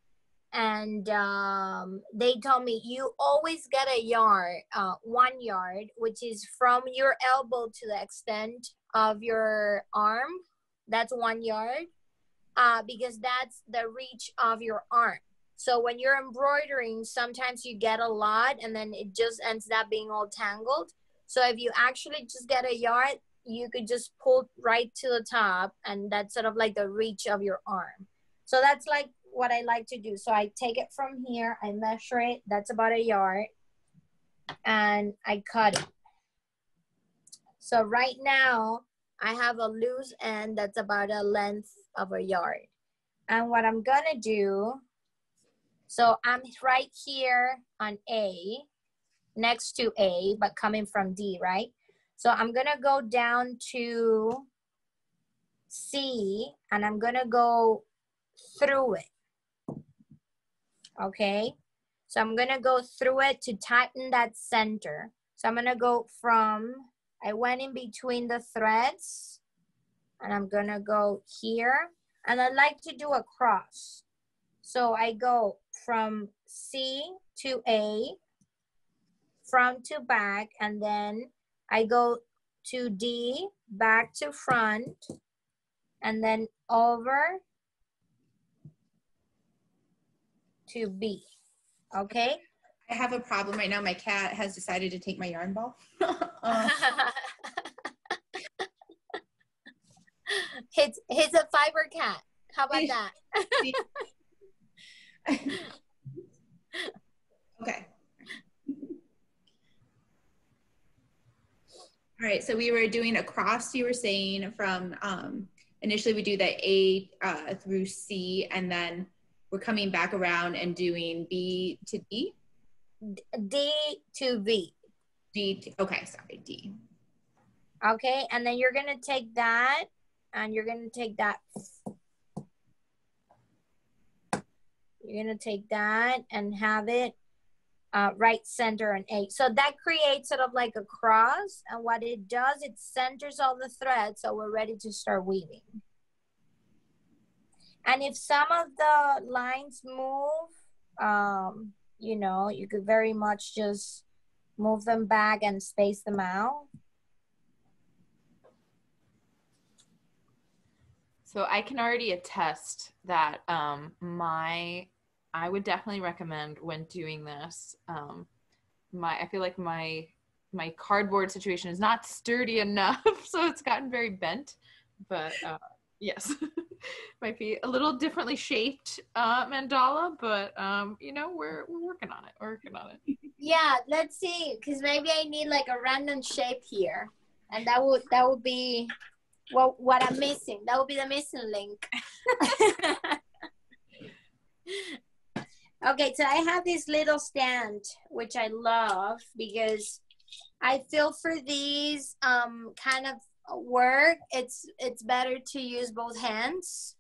and they told me you always get a yard, 1 yard, which is from your elbow to the extent of your arm. That's 1 yard. because that's the reach of your arm. So when you're embroidering, sometimes you get a lot and then it just ends up being all tangled. So if you actually just get a yard, you could just pull right to the top, and that's sort of like the reach of your arm. So that's like what I like to do. So I take it from here, I measure it, that's about a yard, and I cut it. So right now I have a loose end that's about a length of a yard. And what I'm gonna do, so I'm right here on A, next to A, but coming from D, right? So I'm gonna go down to C, and I'm gonna go through it, okay? So I'm gonna go through it to tighten that center. So I'm gonna go from, I went in between the threads, and I'm gonna go here, and I like to do a cross. So I go from C to A, front to back, and then I go to D, back to front, and then over to B, okay? I have a problem right now. My cat has decided to take my yarn ball. He's a fiber cat. How about that? Okay. All right, so we were doing a cross, you were saying, from initially we do the A through C, and then we're coming back around and doing B to D? D to V. D to, okay, sorry, D. Okay, and then you're gonna take that, and you're gonna take that. You're gonna take that and have it right center and A. So that creates sort of like a cross, and what it does, it centers all the threads, so we're ready to start weaving. And if some of the lines move, you know, you could very much just move them back and space them out. So I can already attest that I would definitely recommend when doing this. I feel like my cardboard situation is not sturdy enough, so it's gotten very bent. But yes, might be a little differently shaped mandala, but you know, we're working on it. We're working on it. Yeah, let's see, because maybe I need like a random shape here, and that would be what I'm missing. That would be the missing link. Okay, so I have this little stand, which I love because I feel for these kind of work, it's better to use both hands.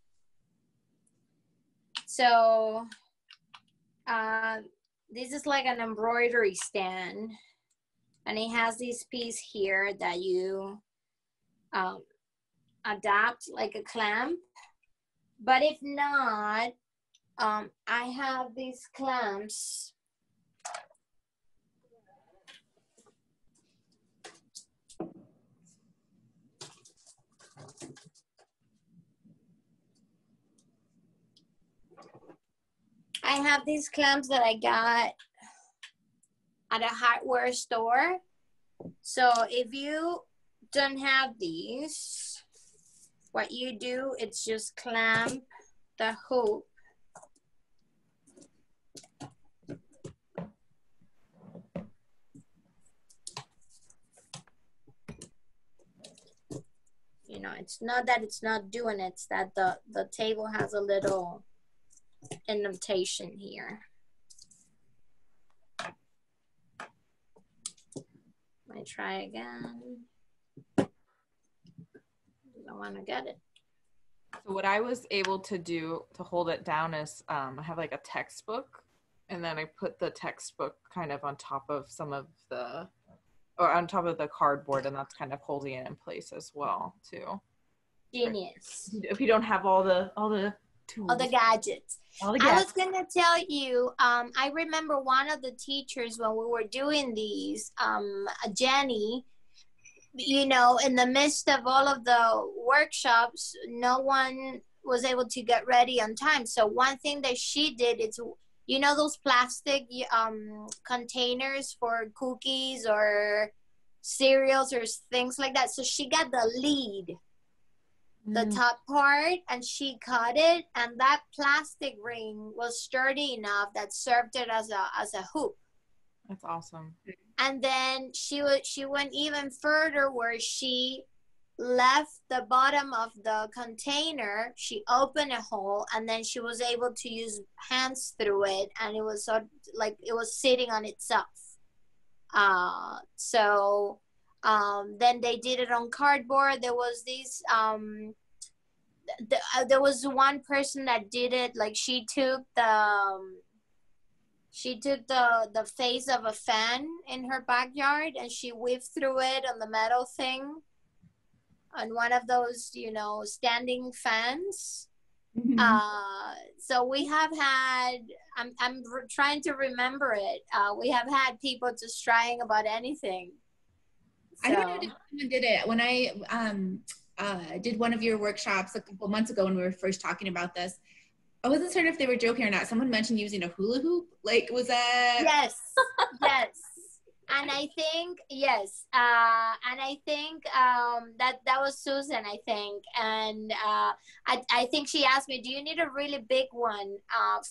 So this is like an embroidery stand, and it has this piece here that you adapt like a clamp. But if not, I have these clamps. I have these clamps that I got at a hardware store. So if you don't have these, what you do, it's just clamp the hook . You know, it's not that it's not doing it, it's that the table has a little indentation here. I try again. I want to get it. So what I was able to do to hold it down is I have like a textbook, and then I put the textbook kind of on top of on top of the cardboard, and that's kind of holding it in place as well too. Genius. If you don't have all the tools. All the gadgets. All the I was gonna tell you, I remember one of the teachers when we were doing these, Jenny, you know, in the midst of all of the workshops, no one was able to get ready on time. So one thing that she did is, you know, those plastic containers for cookies or cereals or things like that. So she got the lead, the top part, and she cut it, and that plastic ring was sturdy enough that served it as a hoop. That's awesome. And then she went even further, where she left the bottom of the container, she opened a hole, and then she was able to use hands through it, and it was sort of like it was sitting on itself. Then they did it on cardboard. There was these there was one person that did it, like she took the face of a fan in her backyard, and she weaved through it on the metal thing, on one of those, you know, standing fans. So we have had, I'm trying to remember it. We have had people just trying about anything. So. I don't know if someone did it. When I did one of your workshops a couple months ago when we were first talking about this, I wasn't certain if they were joking or not. Someone mentioned using a hula hoop. Like, was that? Yes, yes. And I think, yes. And I think that was Susan, I think. And I think she asked me, do you need a really big one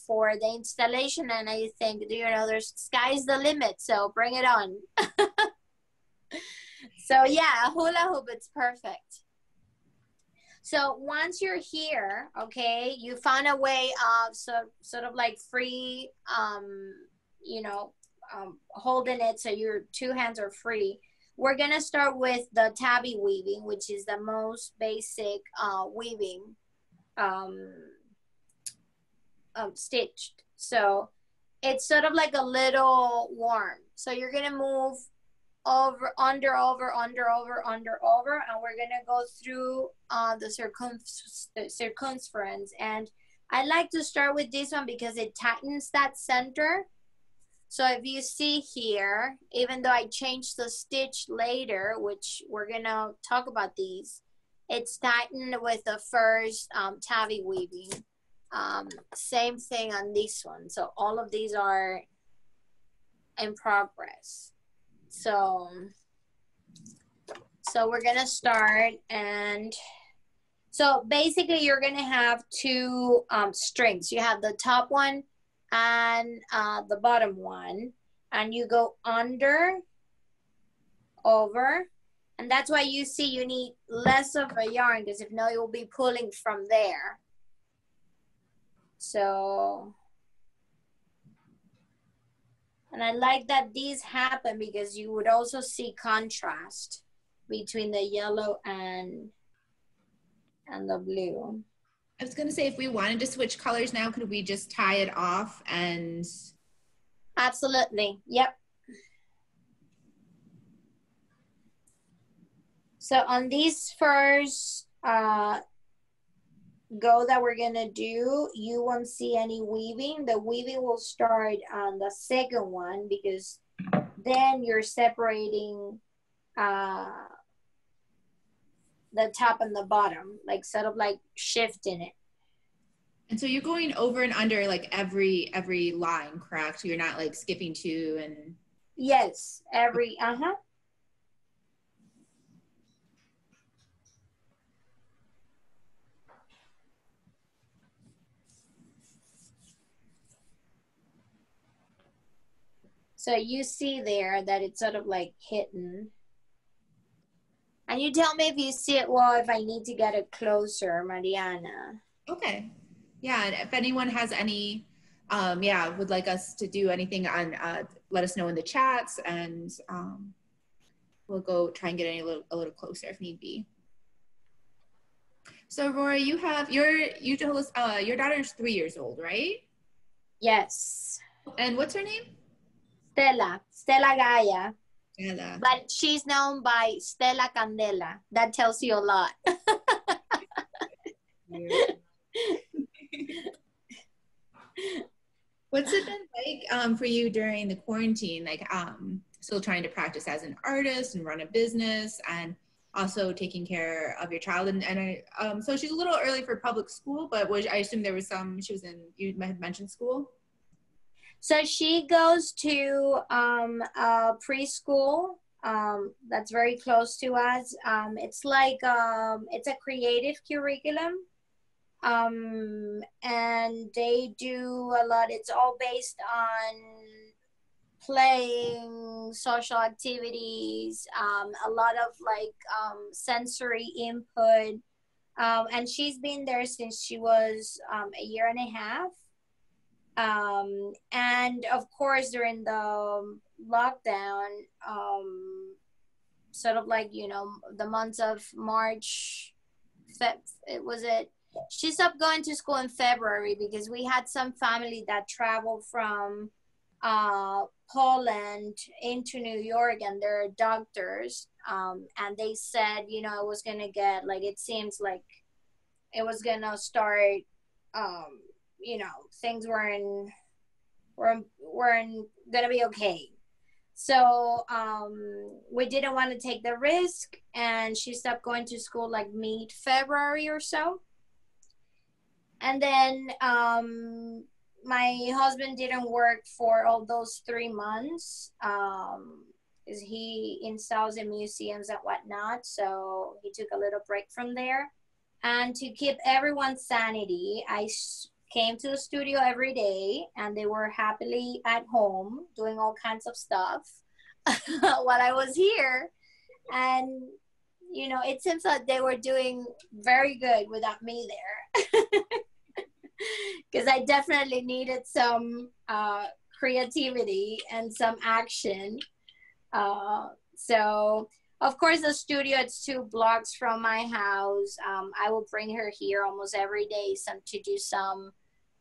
for the installation? And I think, you know, there's sky's the limit, so bring it on. So yeah, a hula hoop, it's perfect. So once you're here, okay, you found a way of sort of like free, you know, holding it so your two hands are free. We're gonna start with the tabby weaving, which is the most basic weaving, stitched. So it's sort of like a little worm. So you're gonna move over, under, over, under, over, under, over, and we're gonna go through the circumference. And I like to start with this one because it tightens that center. So if you see here, even though I changed the stitch later, which we're gonna talk about these, it's tightened with the first tabby weaving. Same thing on this one. So all of these are in progress. So we're gonna start, and so basically you're gonna have two strings. You have the top one and the bottom one, and you go under, over, and that's why you see you need less of a yarn, because if not, you'll be pulling from there. So, and I like that these happen because you would also see contrast between the yellow and the blue. I was gonna say, if we wanted to switch colors now, could we just tie it off and? Absolutely, yep. So on these first go that we're gonna do, you won't see any weaving. The weaving will start on the second one, because then you're separating the top and the bottom, like sort of like shifting it. And so you're going over and under like every line, correct? So you're not like skipping two and. Yes, every So you see there that it's sort of like hidden. And you tell me if you see it well, if I need to get it closer, Mariana. Okay. Yeah, and if anyone has any, would like us to do anything on, let us know in the chats, and we'll go try and get a little closer if need be. So Aurora, you told us your daughter's 3 years old, right? Yes. And what's her name? Stella Gaia. Stella. But she's known by Stella Candela. That tells you a lot. What's it been like for you during the quarantine? Like still trying to practice as an artist and run a business, and also taking care of your child. So she's a little early for public school, but I assume there was she was in, you had mentioned school? So she goes to a preschool that's very close to us. It's like, it's a creative curriculum. And they do a lot, it's all based on playing, social activities, a lot of like sensory input. And she's been there since she was a year and a half. And of course, during the lockdown, sort of like, you know, the months of March, she stopped going to school in February because we had some family that traveled from Poland into New York, and they're doctors. And they said, you know, it was going to get, like, it seems like it was going to start, you know, things weren't going to be okay. So we didn't want to take the risk, and she stopped going to school like mid-February or so. And then my husband didn't work for all those 3 months. Is he installs in museums and whatnot, so he took a little break from there. And to keep everyone's sanity, I came to the studio every day, and they were happily at home doing all kinds of stuff while I was here. And, you know, it seems like they were doing very good without me there. Because I definitely needed some creativity and some action. So, of course, the studio, it's 2 blocks from my house. I will bring her here almost every day to do some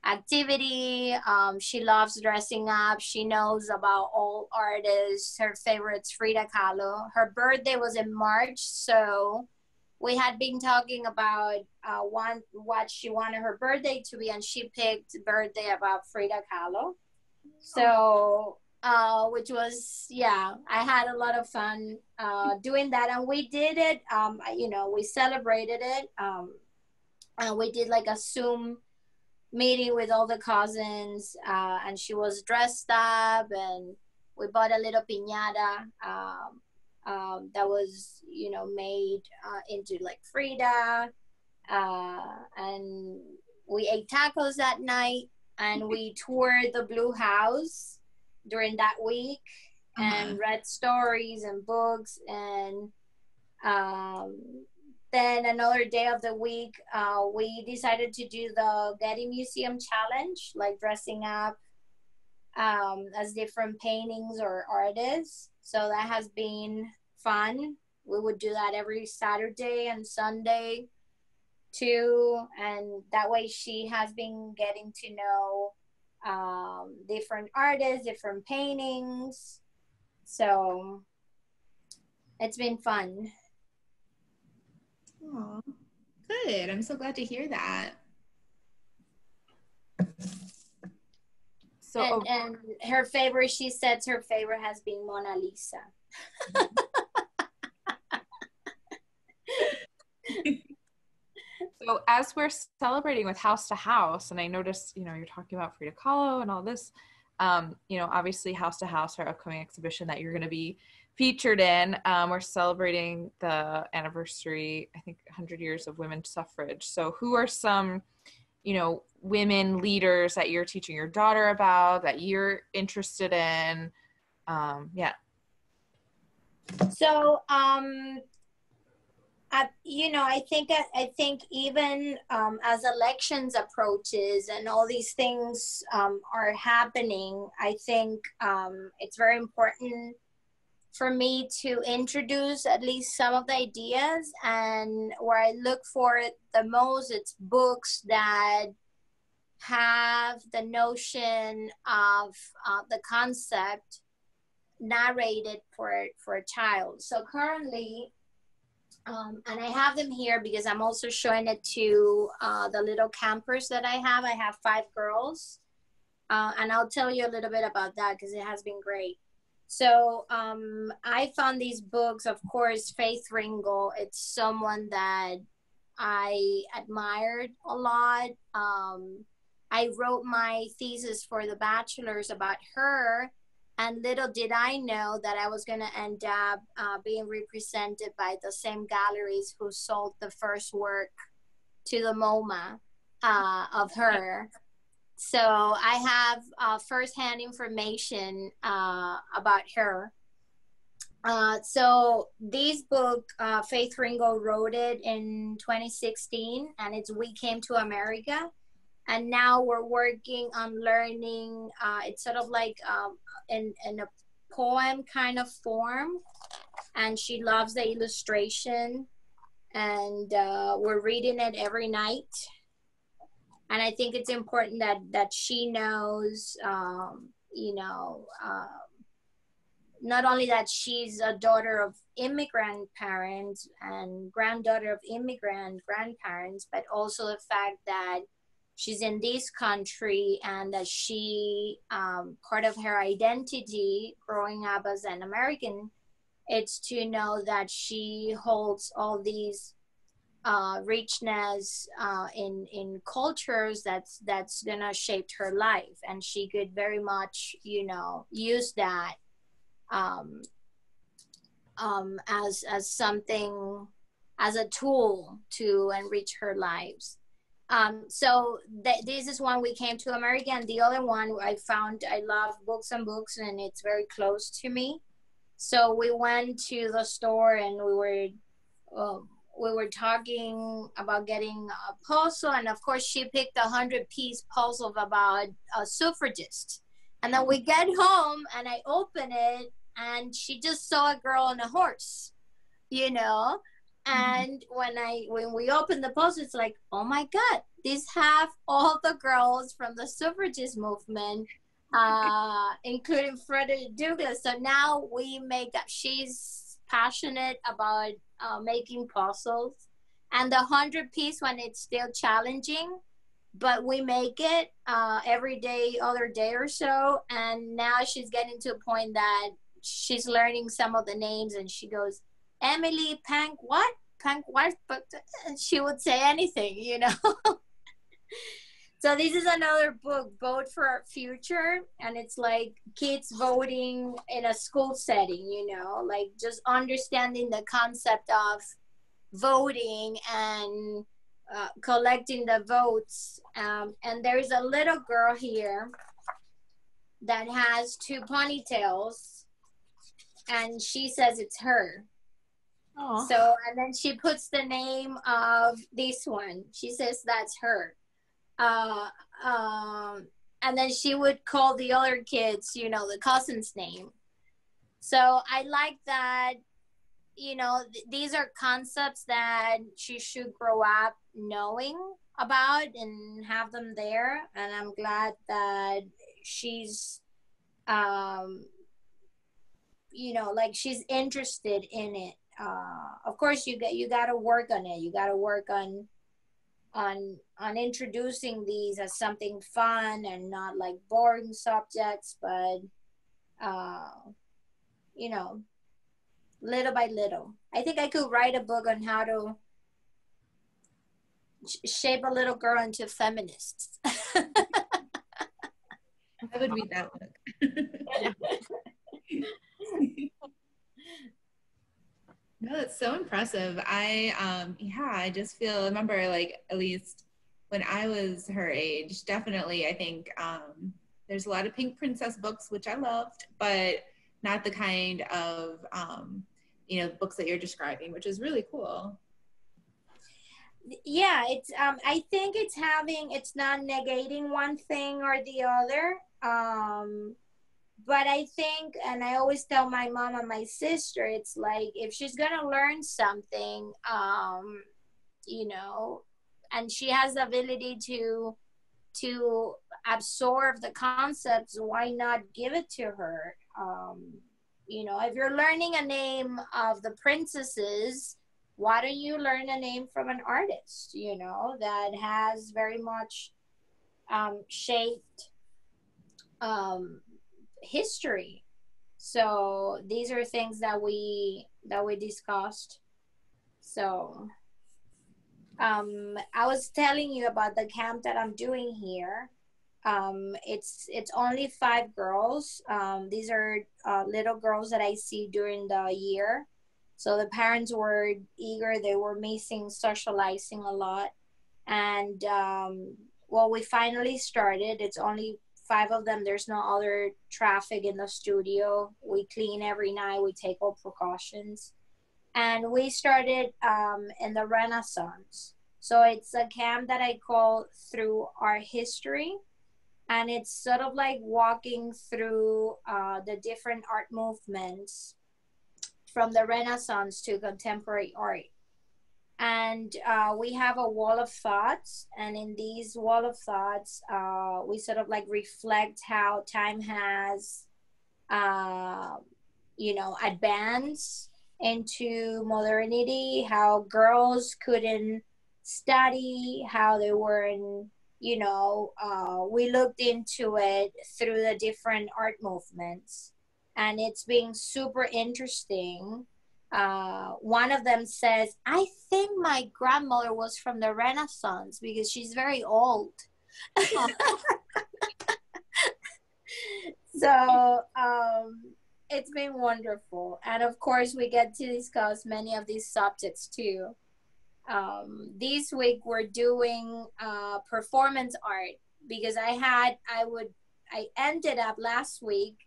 activity. She loves dressing up. She knows about all artists. Her favorite's Frida Kahlo. Her birthday was in March, so we had been talking about what she wanted her birthday to be, and she picked birthday about Frida Kahlo. So, which was, yeah, I had a lot of fun doing that. And we did it, you know, we celebrated it. And we did like a Zoom meeting with all the cousins, and she was dressed up, and we bought a little piñata that was, you know, made into like Frida, and we ate tacos that night, and we toured the Blue House during that week, and read stories and books. And then another day of the week, we decided to do the Getty Museum Challenge, like dressing up as different paintings or artists. So that has been fun. We would do that every Saturday and Sunday too. And that way she has been getting to know different artists, different paintings. So it's been fun. Oh, good. I'm so glad to hear that. So, and her favorite, she says her favorite has been Mona Lisa. So as we're celebrating with House to House, and I noticed, you know, you're talking about Frida Kahlo and all this, you know, obviously House to House, our upcoming exhibition that you're going to be featured in, we're celebrating the anniversary, I think 100 years of women's suffrage. So who are some, you know, women leaders that you're teaching your daughter about, that you're interested in? Yeah. So, you know, I think even as elections approaches and all these things are happening, I think it's very important for me to introduce at least some of the ideas. And where I look for it the most, it's books that have the notion of the concept narrated for a child. So currently, and I have them here because I'm also showing it to the little campers that I have. I have 5 girls, and I'll tell you a little bit about that because it has been great. So I found these books, of course, Faith Ringgold. It's someone that I admired a lot. I wrote my thesis for the bachelor's about her, and little did I know that I was going to end up being represented by the same galleries who sold the first work to the MoMA of her. So I have firsthand information about her. So this book, Faith Ringgold wrote it in 2016, and it's We Came to America. And now we're working on learning, it's sort of like in a poem kind of form. And she loves the illustration. And we're reading it every night. And I think it's important that she knows, you know, not only that she's a daughter of immigrant parents and granddaughter of immigrant grandparents, but also the fact that she's in this country and that she, part of her identity growing up as an American, it's to know that she holds all these richness in cultures that's gonna shape her life, and she could very much, you know, use that as something, as a tool to enrich her lives. So this is one, We Came to America, and the other one I found, I love books and books, and it's very close to me. So we went to the store and we were talking about getting a puzzle, and of course she picked a 100-piece puzzle about a suffragist. And then we get home and I open it and she just saw a girl on a horse, you know. And when we opened the puzzle, it's like, oh my God, these have all the girls from the suffragist movement, including Frederick Douglass. So now we make up, she's passionate about making puzzles, and the 100-piece one, it's still challenging, but we make it every day, other day or so. And now she's getting to a point that she's learning some of the names, and she goes, Emily Pank what? But she would say anything, you know. So this is another book, Vote for Our Future, and it's like kids voting in a school setting, you know, like just understanding the concept of voting and collecting the votes. And there is a little girl here that has 2 ponytails, and she says it's her. Aww. So, and then she puts the name of this one. She says that's her. And then she would call the other kids, you know, the cousin's name. So I like that, you know, these are concepts that she should grow up knowing about and have them there. And I'm glad that she's, you know, like she's interested in it. Of course, you got to work on it. You got to work on introducing these as something fun and not like boring subjects, but you know, little by little. I think I could write a book on how to shape a little girl into feminists. I would read that book. No, it's so impressive. I just feel, remember, like, at least when I was her age, definitely, I think there's a lot of Pink Princess books, which I loved, but not the kind of, you know, books that you're describing, which is really cool. Yeah, it's, I think it's not negating one thing or the other. But I think, and I always tell my mom and my sister, it's like, if she's gonna learn something, you know, and she has the ability to absorb the concepts, why not give it to her? You know, if you're learning a name of the princesses, why don't you learn a name from an artist, you know, that has very much shaped history. So these are things that we discussed. So I was telling you about the camp that I'm doing here. It's only 5 girls. These are little girls that I see during the year. So the parents were eager. They were missing socializing a lot. And well, we finally started. It's only 5 of them. There's no other traffic in the studio. We clean every night. We take all precautions. And we started in the Renaissance. So it's a camp that I call Through Our History. And it's sort of like walking through the different art movements from the Renaissance to contemporary art. And we have a wall of thoughts. And in these wall of thoughts, we sort of like reflect how time has, you know, advanced into modernity, how girls couldn't study, how they weren't, you know, we looked into it through the different art movements, and it's been super interesting. One of them says, I think my grandmother was from the Renaissance because she's very old. So it's been wonderful. And of course, we get to discuss many of these subjects too. This week we're doing performance art because I ended up last week,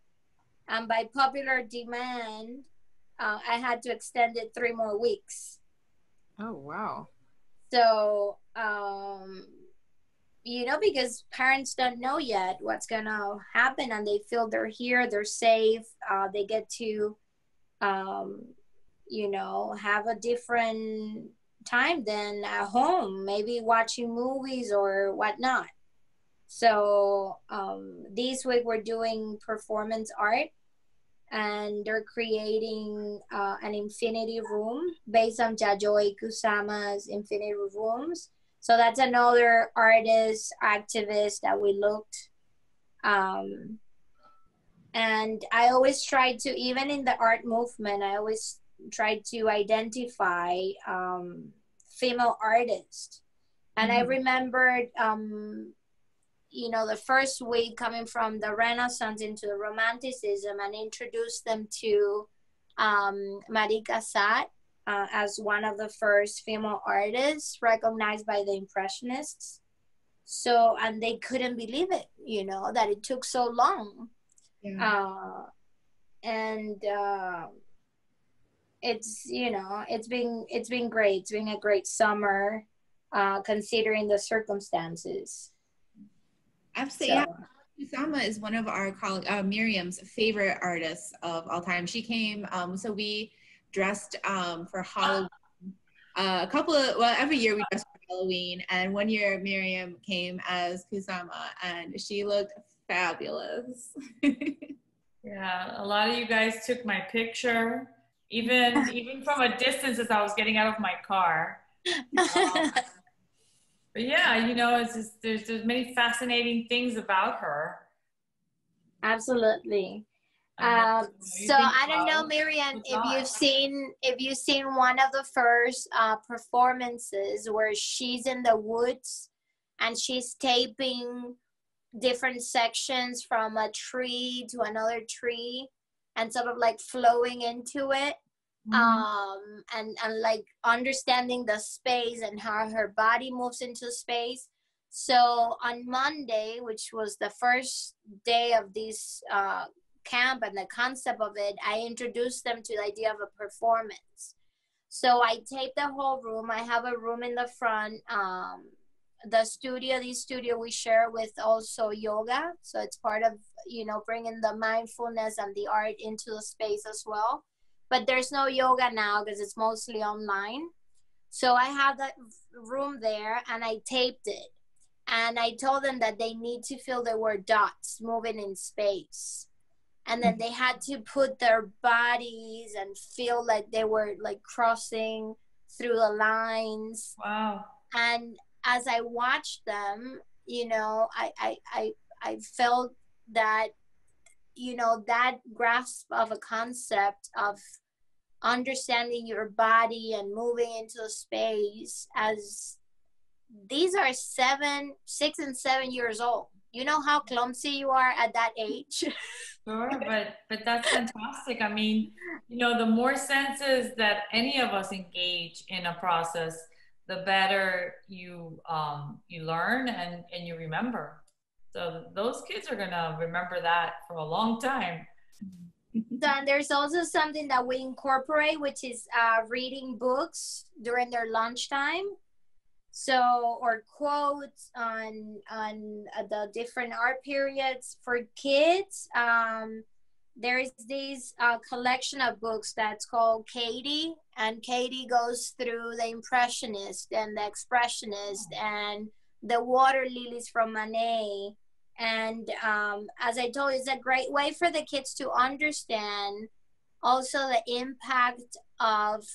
and by popular demand, I had to extend it 3 more weeks. Oh, wow. So, you know, because parents don't know yet what's gonna happen, and they feel they're here, they're safe, they get to, you know, have a different time than at home, maybe watching movies or whatnot. So this week we're doing performance art, and they're creating an infinity room based on Yayoi Kusama's infinity rooms. So that's another artist, activist that we looked. And I always try to, even in the art movement, I always try to identify female artists. And I remembered, you know, the first week coming from the Renaissance into the Romanticism, and introduced them to Marika Sat as one of the first female artists recognized by the Impressionists. So, and they couldn't believe it, you know, that it took so long. Yeah. It's, you know, it's been great. It's been a great summer, considering the circumstances. Absolutely. So. Yeah. Kusama is one of our colleague, Miriam's favorite artists of all time. She came, so we dressed for Halloween. Every year we dress for Halloween, and one year Miriam came as Kusama, and she looked fabulous. Yeah, a lot of you guys took my picture, even from a distance as I was getting out of my car. But yeah, you know, it's just, there's many fascinating things about her. Absolutely. So I don't know, Miriam, if you've seen one of the first performances where she's in the woods and she's taping different sections from a tree to another tree and sort of like flowing into it. And like understanding the space and how her body moves into space. So on Monday, which was the first day of this camp and the concept of it, I introduced them to the idea of a performance. So I taped the whole room. I have a room in the front. This studio we share with also yoga. So it's part of, you know, bringing the mindfulness and the art into the space as well. But there's no yoga now because it's mostly online. So I have that room there, and I taped it. And I told them that they need to feel there were dots moving in space. And then they had to put their bodies and feel like they were like crossing through the lines. Wow. And as I watched them, you know, I felt that you know, that grasp of a concept of understanding your body and moving into space, as these are 6 and 7 years old. You know how clumsy you are at that age. Sure, but that's fantastic. I mean, you know, the more senses that any of us engage in a process, the better you learn and you remember. So those kids are gonna remember that for a long time. Then there's also something that we incorporate, which is reading books during their lunchtime. So, or quotes on the different art periods for kids. There is this collection of books that's called Katie, and Katie goes through the Impressionist and the Expressionist and the water lilies from Manet. And as I told you, it's a great way for the kids to understand also the impact of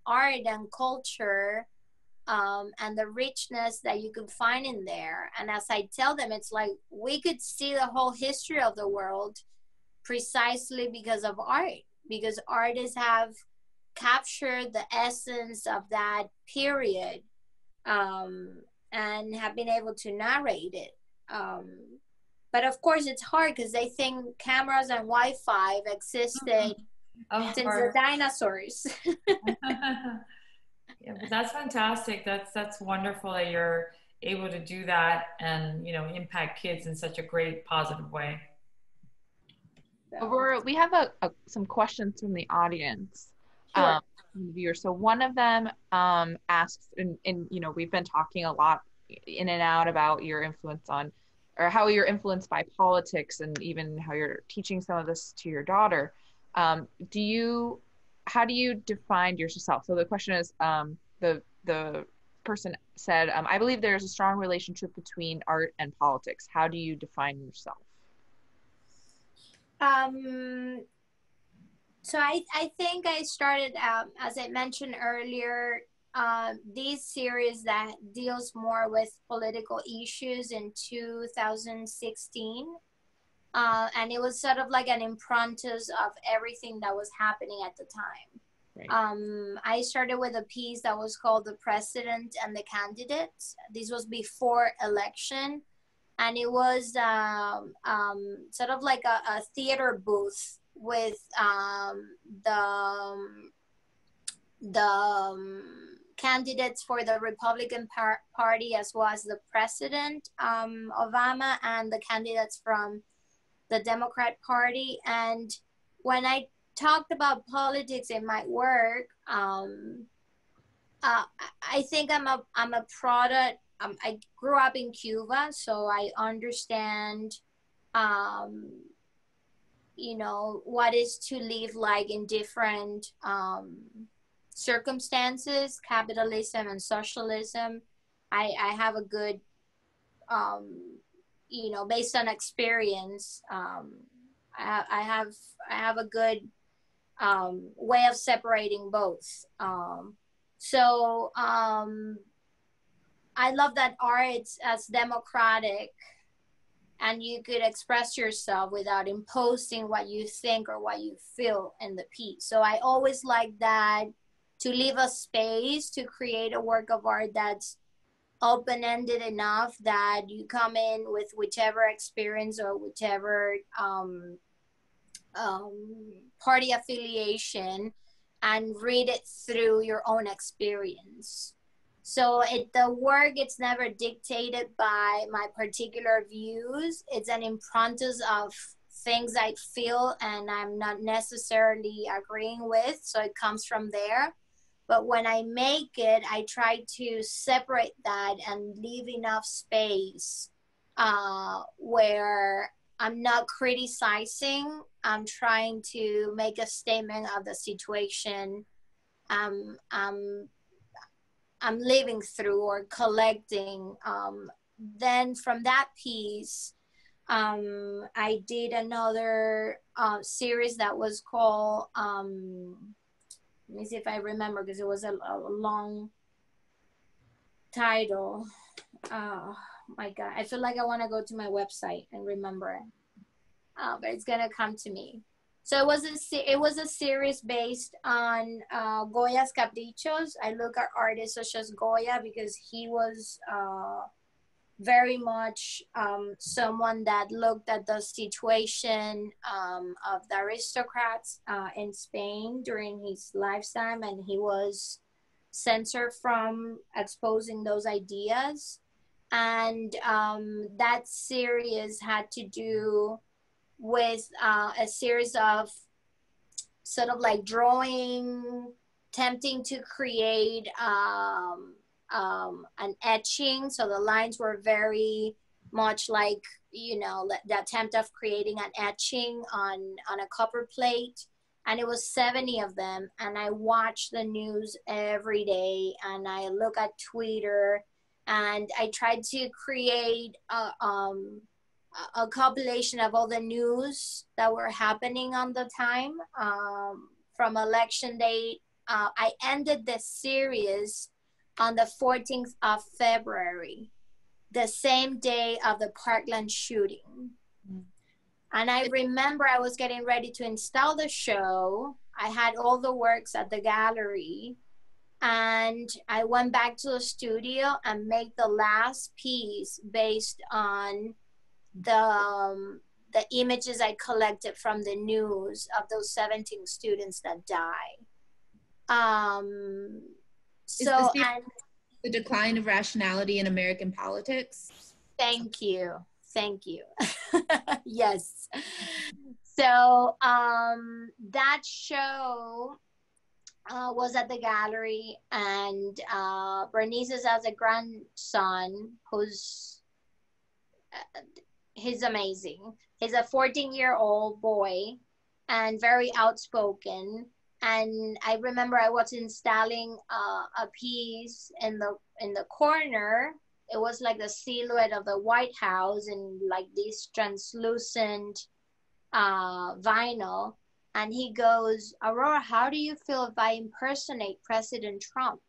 art and culture, and the richness that you could find in there. And as I tell them, it's like we could see the whole history of the world precisely because of art, because artists have captured the essence of that period, and have been able to narrate it. But of course, it's hard because they think cameras and Wi-Fi existed since the dinosaurs. Yeah, but that's fantastic. That's wonderful that you're able to do that and, you know, impact kids in such a great positive way. Aurora, we have some questions from the audience, Sure. from the viewers. So one of them asks, and you know, we've been talking a lot in and out about your influence on, or how you're influenced by politics, and even how you're teaching some of this to your daughter. How do you define yourself? So the question is, the person said, I believe there's a strong relationship between art and politics. How do you define yourself? So I think I started out, as I mentioned earlier, this series that deals more with political issues in 2016. And it was sort of like an impromptus of everything that was happening at the time. Right. I started with a piece that was called The President and the Candidates. This was before election. And it was sort of like a theater booth with the candidates for the Republican Party, as well as the President, Obama, and the candidates from the Democrat Party. And when I talked about politics in my work, I think I'm a product. I grew up in Cuba, so I understand, you know, what is to live like in different circumstances, capitalism and socialism. I have a good, you know, based on experience, I have a good way of separating both. So I love that art's as democratic, and you could express yourself without imposing what you think or what you feel in the piece. So I always like that, to leave a space to create a work of art that's open-ended enough that you come in with whichever experience or whichever party affiliation, and read it through your own experience. So the work, it's never dictated by my particular views. It's an impromptus of things I feel and I'm not necessarily agreeing with. So it comes from there. But when I make it, I try to separate that and leave enough space where I'm not criticizing. I'm trying to make a statement of the situation I'm living through or collecting. Then from that piece, I did another series that was called, let me see if I remember, because it was a long title. Oh my God, I feel like I want to go to my website and remember it. but it's gonna come to me. So it was a series based on Goya's Caprichos. I look at artists such as Goya because he was very much someone that looked at the situation of the aristocrats in Spain during his lifetime, and he was censored from exposing those ideas. And that series had to do with a series of sort of like drawing, attempting to create an etching. So the lines were very much like, you know, the attempt of creating an etching on a copper plate. And it was 70 of them. And I watch the news every day, and I look at Twitter, and I tried to create a compilation of all the news that were happening on the time from election day. I ended the series on the 14th of February, the same day of the Parkland shooting. And I remember I was getting ready to install the show. I had all the works at the gallery, and I went back to the studio and made the last piece based on the images I collected from the news of those 17 students that died. So, and the decline of rationality in American politics. Thank you. Yes. So that show was at the gallery, and Bernice has a grandson who's he's amazing. He's a 14-year-old boy and very outspoken. And I remember I was installing a piece in the corner. It was like the silhouette of the White House in like this translucent vinyl. And he goes, Aurora, how do you feel if I impersonate President Trump?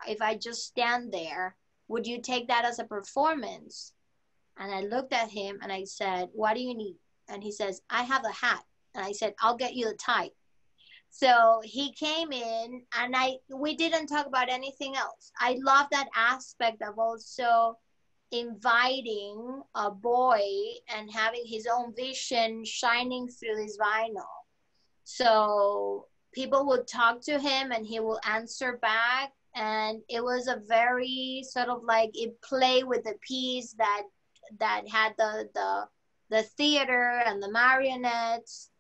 If I just stand there, would you take that as a performance? And I looked at him and I said, what do you need? And he says, I have a hat. And I said, I'll get you the tie. So he came in, and we didn't talk about anything else. I love that aspect of also inviting a boy and having his own vision shining through this vinyl. So people would talk to him and he will answer back. And it was a very sort of like, it played with the piece that had the theater and the marionettes.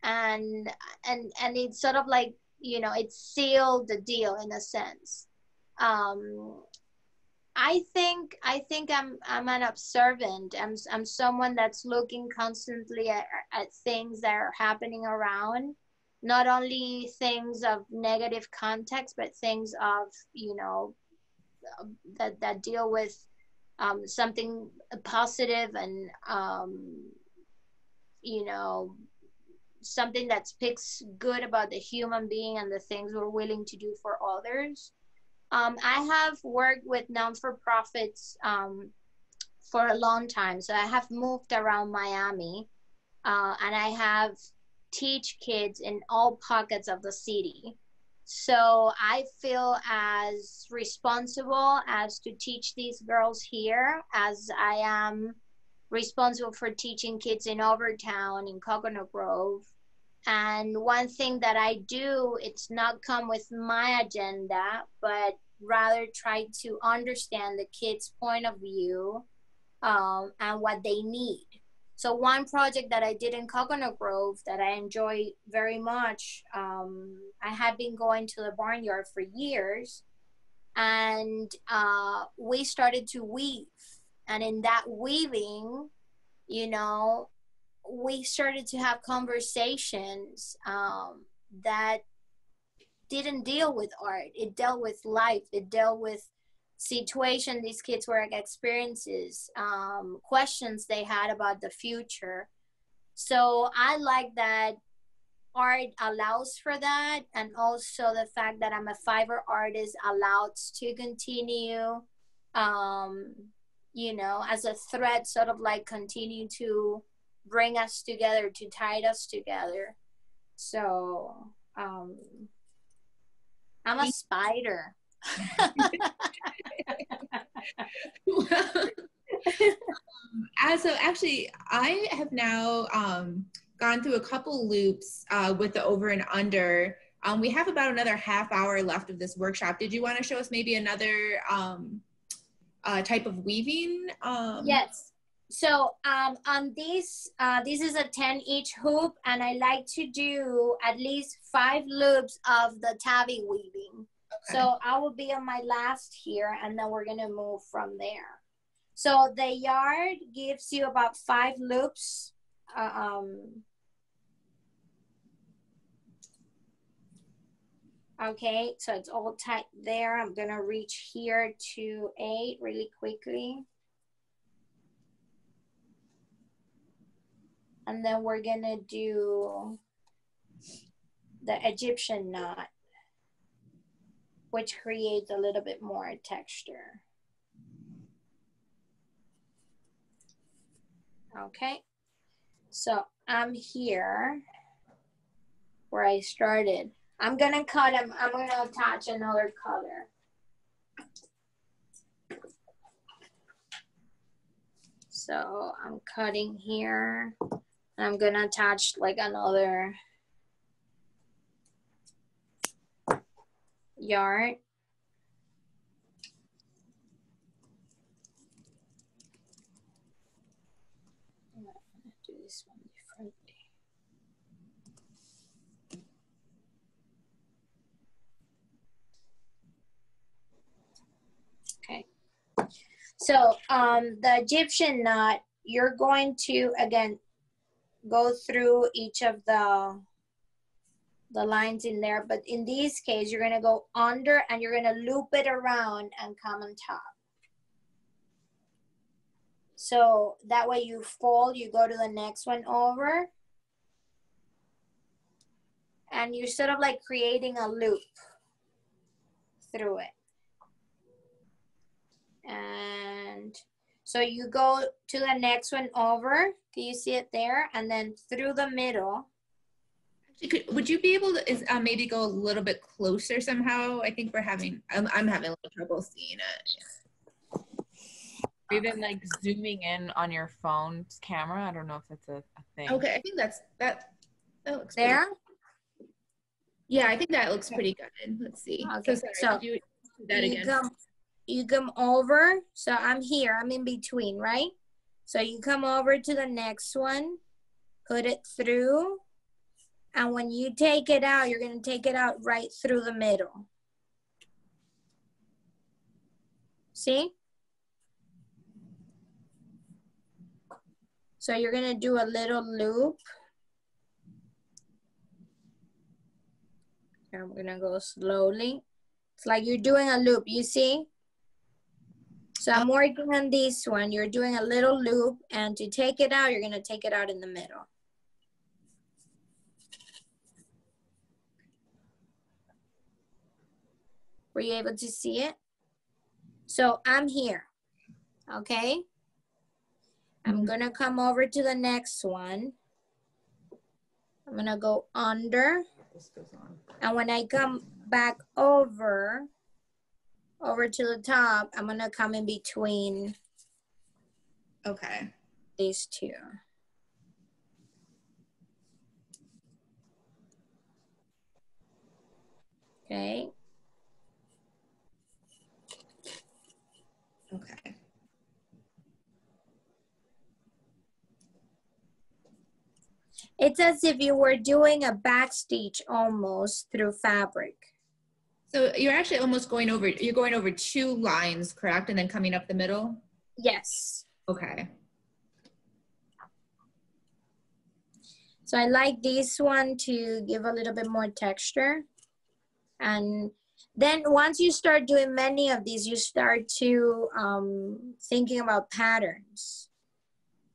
And it's sort of like, you know, it sealed the deal in a sense. I think I'm an observant. I'm someone that's looking constantly at things that are happening around, not only things of negative context, but things of, you know, that deal with something positive and you know, something that speaks good about the human being and the things we're willing to do for others. I have worked with non-for-profits for a long time. So I have moved around Miami, and I have teach kids in all pockets of the city. So I feel as responsible as to teach these girls here as I am responsible for teaching kids in Overtown, in Coconut Grove. And one thing that I do, it's not come with my agenda, but rather try to understand the kids' point of view and what they need. So one project that I did in Coconut Grove that I enjoy very much, I had been going to the barnyard for years, and we started to weave. And in that weaving, you know, we started to have conversations that didn't deal with art. It dealt with life. It dealt with situation these kids were experiences, questions they had about the future. So I like that art allows for that, and also the fact that I'm a fiber artist allows to continue, you know, as a thread, sort of like continue to bring us together, to tie us together. So I'm a spider. So actually, I have now gone through a couple loops with the over and under. We have about another half hour left of this workshop. Did you want to show us maybe another type of weaving? Yes. So on this is a 10 each hoop, and I like to do at least 5 loops of the tabby weaving. Okay. So I will be on my last here, and then we're gonna move from there. So the yard gives you about 5 loops. Okay, so it's all tight there. I'm gonna reach here to 8 really quickly. And then we're gonna do the Egyptian knot, which creates a little bit more texture. Okay, so I'm here where I started. I'm gonna cut them, I'm gonna attach another color. So I'm cutting here, and I'm gonna attach like another yarn. I'm gonna do this one differently. Okay. So the Egyptian knot, you're going to, again, go through each of the lines in there, but in this case, you're gonna go under and you're gonna loop it around and come on top. So that way you fold, you go to the next one over, and you're sort of like creating a loop through it. And so you go to the next one over, can you see it there? And then through the middle. Would you be able to maybe go a little bit closer somehow? I think I'm having a little trouble seeing it. Or even like zooming in on your phone's camera. I don't know if that's a thing. Okay, I think that looks there. Pretty, yeah, I think that looks pretty good. Let's see. Okay, so do that again. You come over. So I'm here. I'm in between, right? So you come over to the next one, put it through. And when you take it out, you're going to take it out right through the middle. See? So you're going to do a little loop. I'm going to go slowly. It's like you're doing a loop, you see? So I'm working on this one. You're doing a little loop, and to take it out, you're going to take it out in the middle. Were you able to see it? So I'm here, okay? I'm gonna come over to the next one. I'm gonna go under. And when I come back over to the top, I'm gonna come in between. Okay. These two. Okay. Okay. It's as if you were doing a back stitch almost through fabric. So you're actually almost going over 2 lines, correct? And then coming up the middle? Yes. Okay. So I like this one to give a little bit more texture. And then once you start doing many of these, you start to thinking about patterns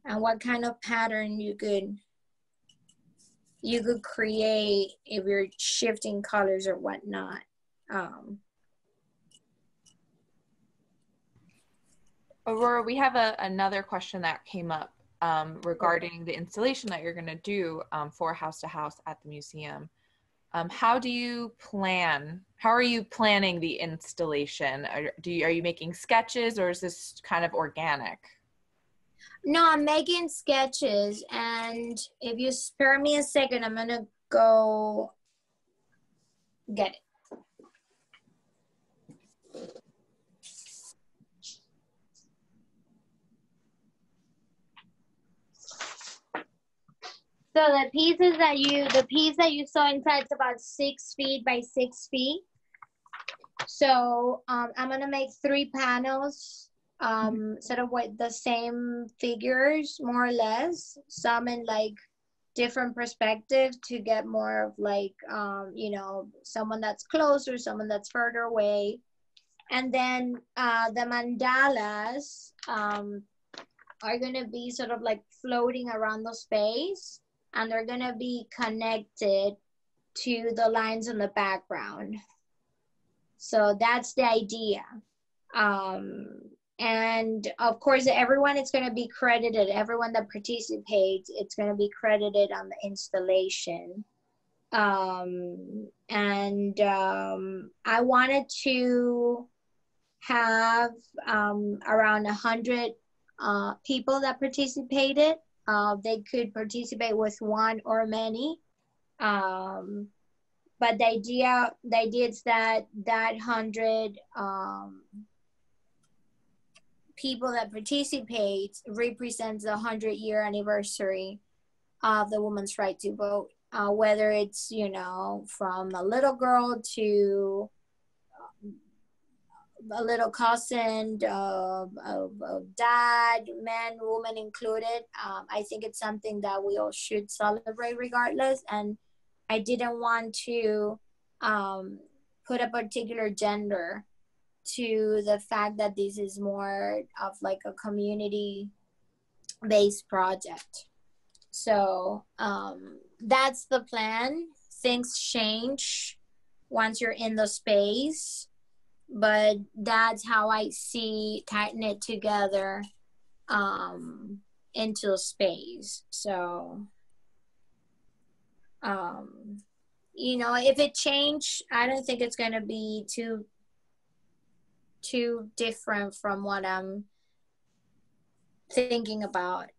and what kind of pattern you could create if you're shifting colors or whatnot. Aurora, we have another question that came up. regarding the installation that you're going to do for House to House at the museum. How are you planning the installation? Are you making sketches, or is this kind of organic? No, I'm making sketches, and if you spare me a second, I'm gonna go get it. So the piece that you saw inside is about 6 feet by 6 feet. So I'm gonna make 3 panels, sort of with the same figures, more or less, some in like different perspective to get more of like, you know, someone that's closer, someone that's further away. And then the mandalas are gonna be sort of like floating around the space, and they're gonna be connected to the lines in the background. So that's the idea. And of course, everyone is gonna be credited, everyone that participates, it's gonna be credited on the installation. I wanted to have around 100 people that participated. They could participate with one or many. But the idea is that 100 people that participate represents the 100-year anniversary of the women's right to vote. Whether it's, you know, from a little girl to a little cousin, dad, man, woman included. I think it's something that we all should celebrate regardless. And I didn't want to put a particular gender to the fact that this is more of like a community-based project. So that's the plan. Things change once you're in the space, but that's how I see tying it together into a space. So, you know, if it changed, I don't think it's going to be too different from what I'm thinking about,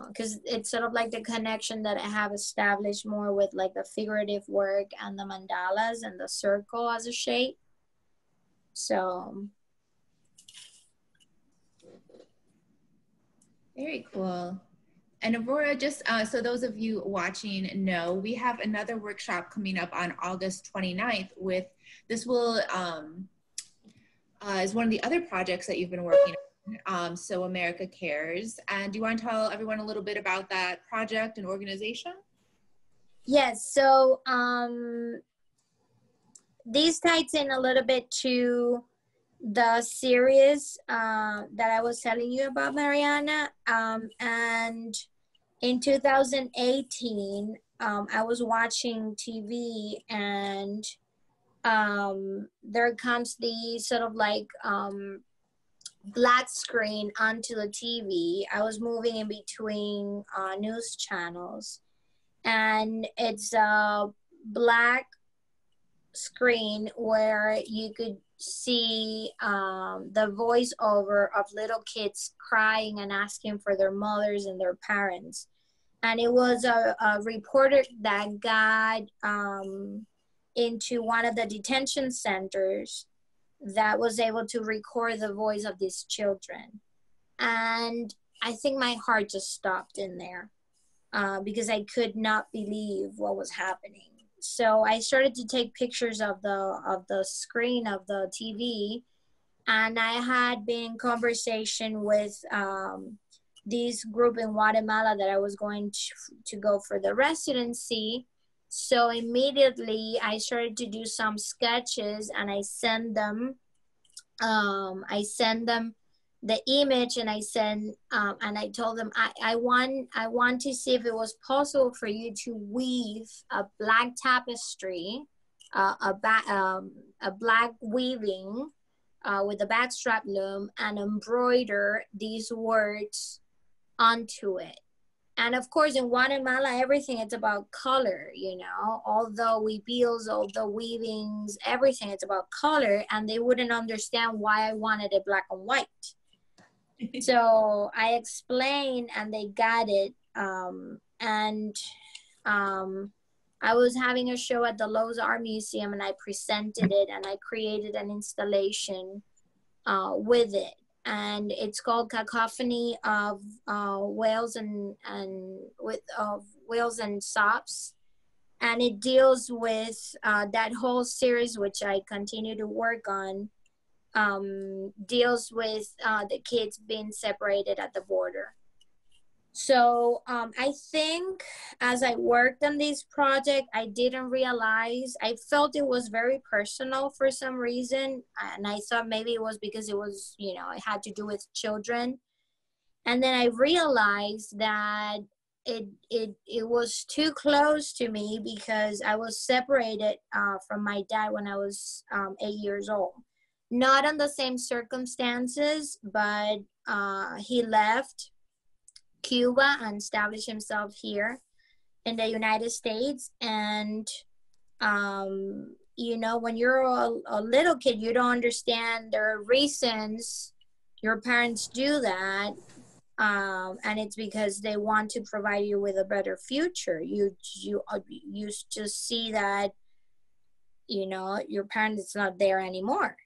because it's sort of like the connection that I have established more with like the figurative work and the mandalas and the circle as a shape. So very cool. And Aurora, just so those of you watching know, we have another workshop coming up on August 29th with, this will, is one of the other projects that you've been working on, So America Cares. And do you want to tell everyone a little bit about that project and organization? Yes, so this ties in a little bit to the series that I was telling you about, Mariana. And in 2018, I was watching TV, and there comes the sort of like black screen onto the TV. I was moving in between news channels, and it's a black screen where you could see the voiceover of little kids crying and asking for their mothers and their parents. And it was a reporter that got into one of the detention centers that was able to record the voice of these children. And I think my heart just stopped in there because I could not believe what was happening. So I started to take pictures of the screen of the TV, and I had been in conversation with this group in Guatemala that I was going to go for the residency. So immediately I started to do some sketches, and I sent them the image, and I told them I want to see if it was possible for you to weave a black tapestry, a black weaving with a backstrap loom, and embroider these words onto it. And of course, in Guatemala, everything it's about color, you know, all the weaves, all the weavings, everything it's about color, and they wouldn't understand why I wanted it black and white. So I explained and they got it. I was having a show at the Lowe's Art Museum and I presented it and I created an installation with it. And it's called Cacophony of Whales and Whales and Sops. And it deals with that whole series, which I continue to work on, deals with the kids being separated at the border. So I think as I worked on this project, I didn't realize, I felt it was very personal for some reason. And I thought maybe it was because it was, you know, it had to do with children. And then I realized that it was too close to me because I was separated from my dad when I was 8 years old. Not on the same circumstances, but he left Cuba and established himself here in the United States. And you know, when you're a little kid, you don't understand there are reasons your parents do that, and it's because they want to provide you with a better future. You just see that, you know, your parent is not there anymore.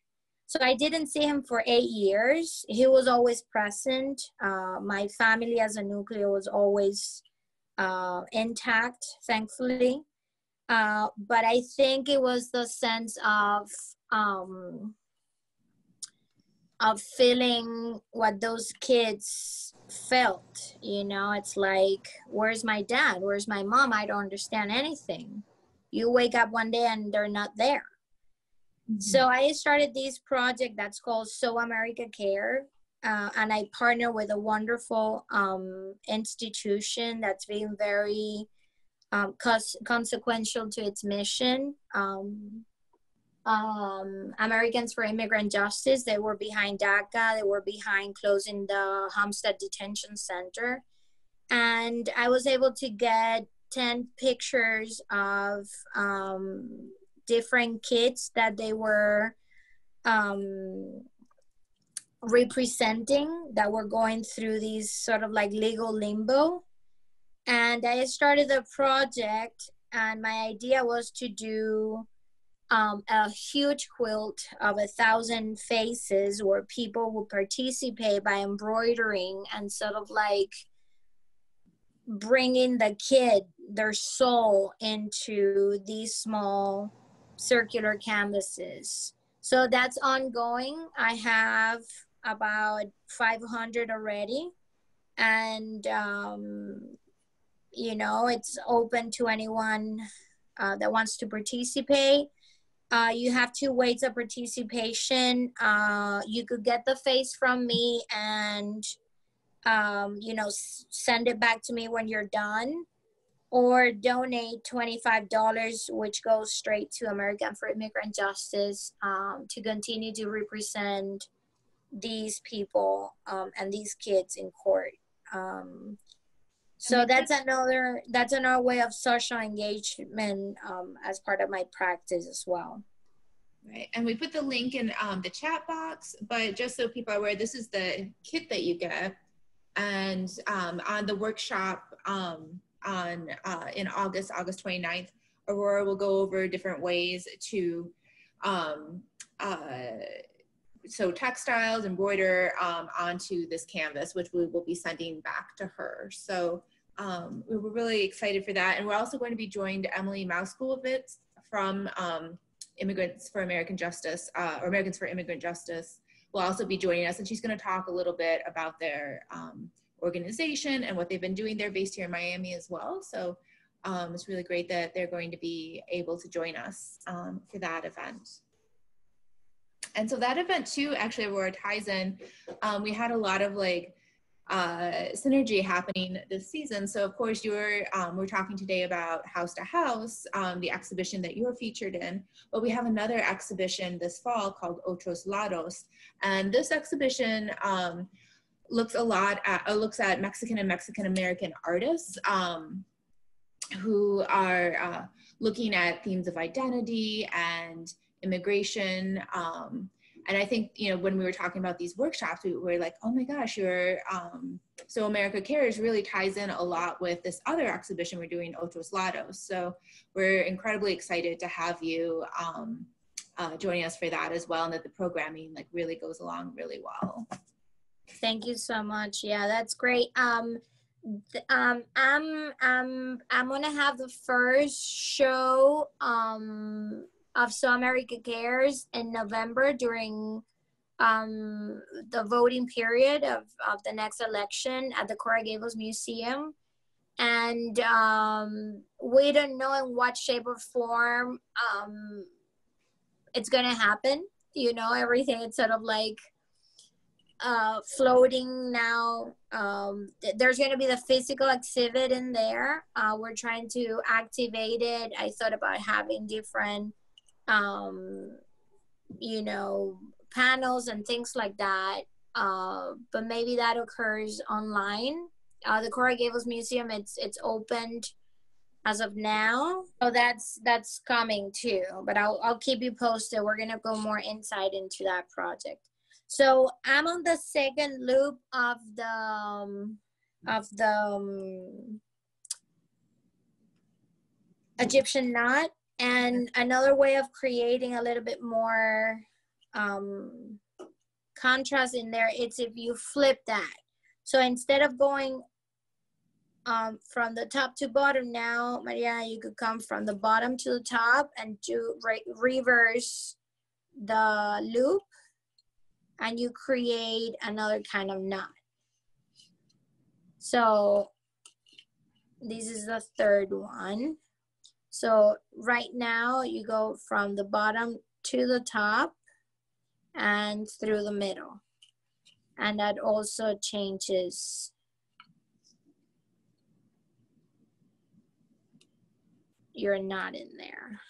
So I didn't see him for 8 years. He was always present. My family as a nuclear was always intact, thankfully. But I think it was the sense of feeling what those kids felt. You know, it's like, where's my dad? Where's my mom? I don't understand anything. You wake up one day and they're not there. So I started this project that's called So America Care, and I partner with a wonderful institution that's being very consequential to its mission. Americans for Immigrant Justice, they were behind DACA, they were behind closing the Homestead Detention Center. And I was able to get 10 pictures of different kids that they were representing, that were going through these sort of like legal limbo. And I started the project, and my idea was to do a huge quilt of 1,000 faces where people will participate by embroidering and sort of like bringing the kid, their soul, into these small circular canvases. So that's ongoing. I have about 500 already, and you know, it's open to anyone that wants to participate. You have 2 ways of participation. You could get the face from me and you know, send it back to me when you're done, or donate $25, which goes straight to American for Immigrant Justice, to continue to represent these people and these kids in court. So that's another way of social engagement as part of my practice as well. Right, and we put the link in the chat box, but just so people are aware, this is the kit that you get. And on the workshop in August 29th, Aurora will go over different ways to sew textiles, embroider onto this canvas, which we will be sending back to her. So we were really excited for that. And we're also going to be joined Emily Mouskowitz from Immigrants for American Justice, or Americans for Immigrant Justice, will also be joining us, and she's going to talk a little bit about their organization and what they've been doing. They're based here in Miami as well, so it's really great that they're going to be able to join us for that event. And so that event too, actually, Aurora ties in. We had a lot of like synergy happening this season. So of course we're talking today about House to House, the exhibition that you're featured in, but we have another exhibition this fall called Otros Lados. And this exhibition looks at Mexican and Mexican American artists who are looking at themes of identity and immigration. And I think, you know, when we were talking about these workshops, we were like, oh my gosh, So America Cares really ties in a lot with this other exhibition we're doing, Otros Lados. So we're incredibly excited to have you joining us for that as well, and that the programming like really goes along really well. Thank you so much. Yeah, that's great. I'm gonna have the first show of So America Cares in November during the voting period of the next election at the Coral Gables Museum. And we don't know in what shape or form it's gonna happen. You know, everything is sort of like floating now. There's going to be the physical exhibit in there. We're trying to activate it. I thought about having different, you know, panels and things like that. But maybe that occurs online. The Coral Gables Museum, it's opened as of now. So that's coming too. But I'll keep you posted. We're going to go more insight into that project. So I'm on the second loop of the Egyptian knot, and another way of creating a little bit more contrast in there, it's if you flip that. So instead of going from the top to bottom now, Maria, you could come from the bottom to the top and do reverse the loop, and you create another kind of knot. So this is the third one. So right now you go from the bottom to the top and through the middle. And that also changes your knot in there.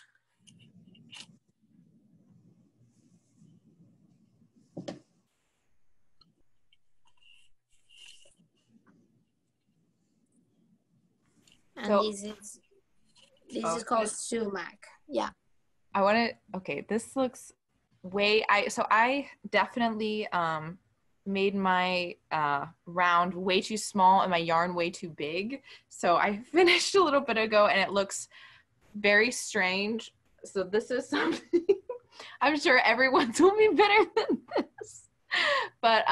And So, this is called sumac. Yeah. I want to, okay, this looks so I definitely made my round way too small and my yarn way too big. So I finished a little bit ago and it looks very strange. So this is something I'm sure everyone's will be better than this. But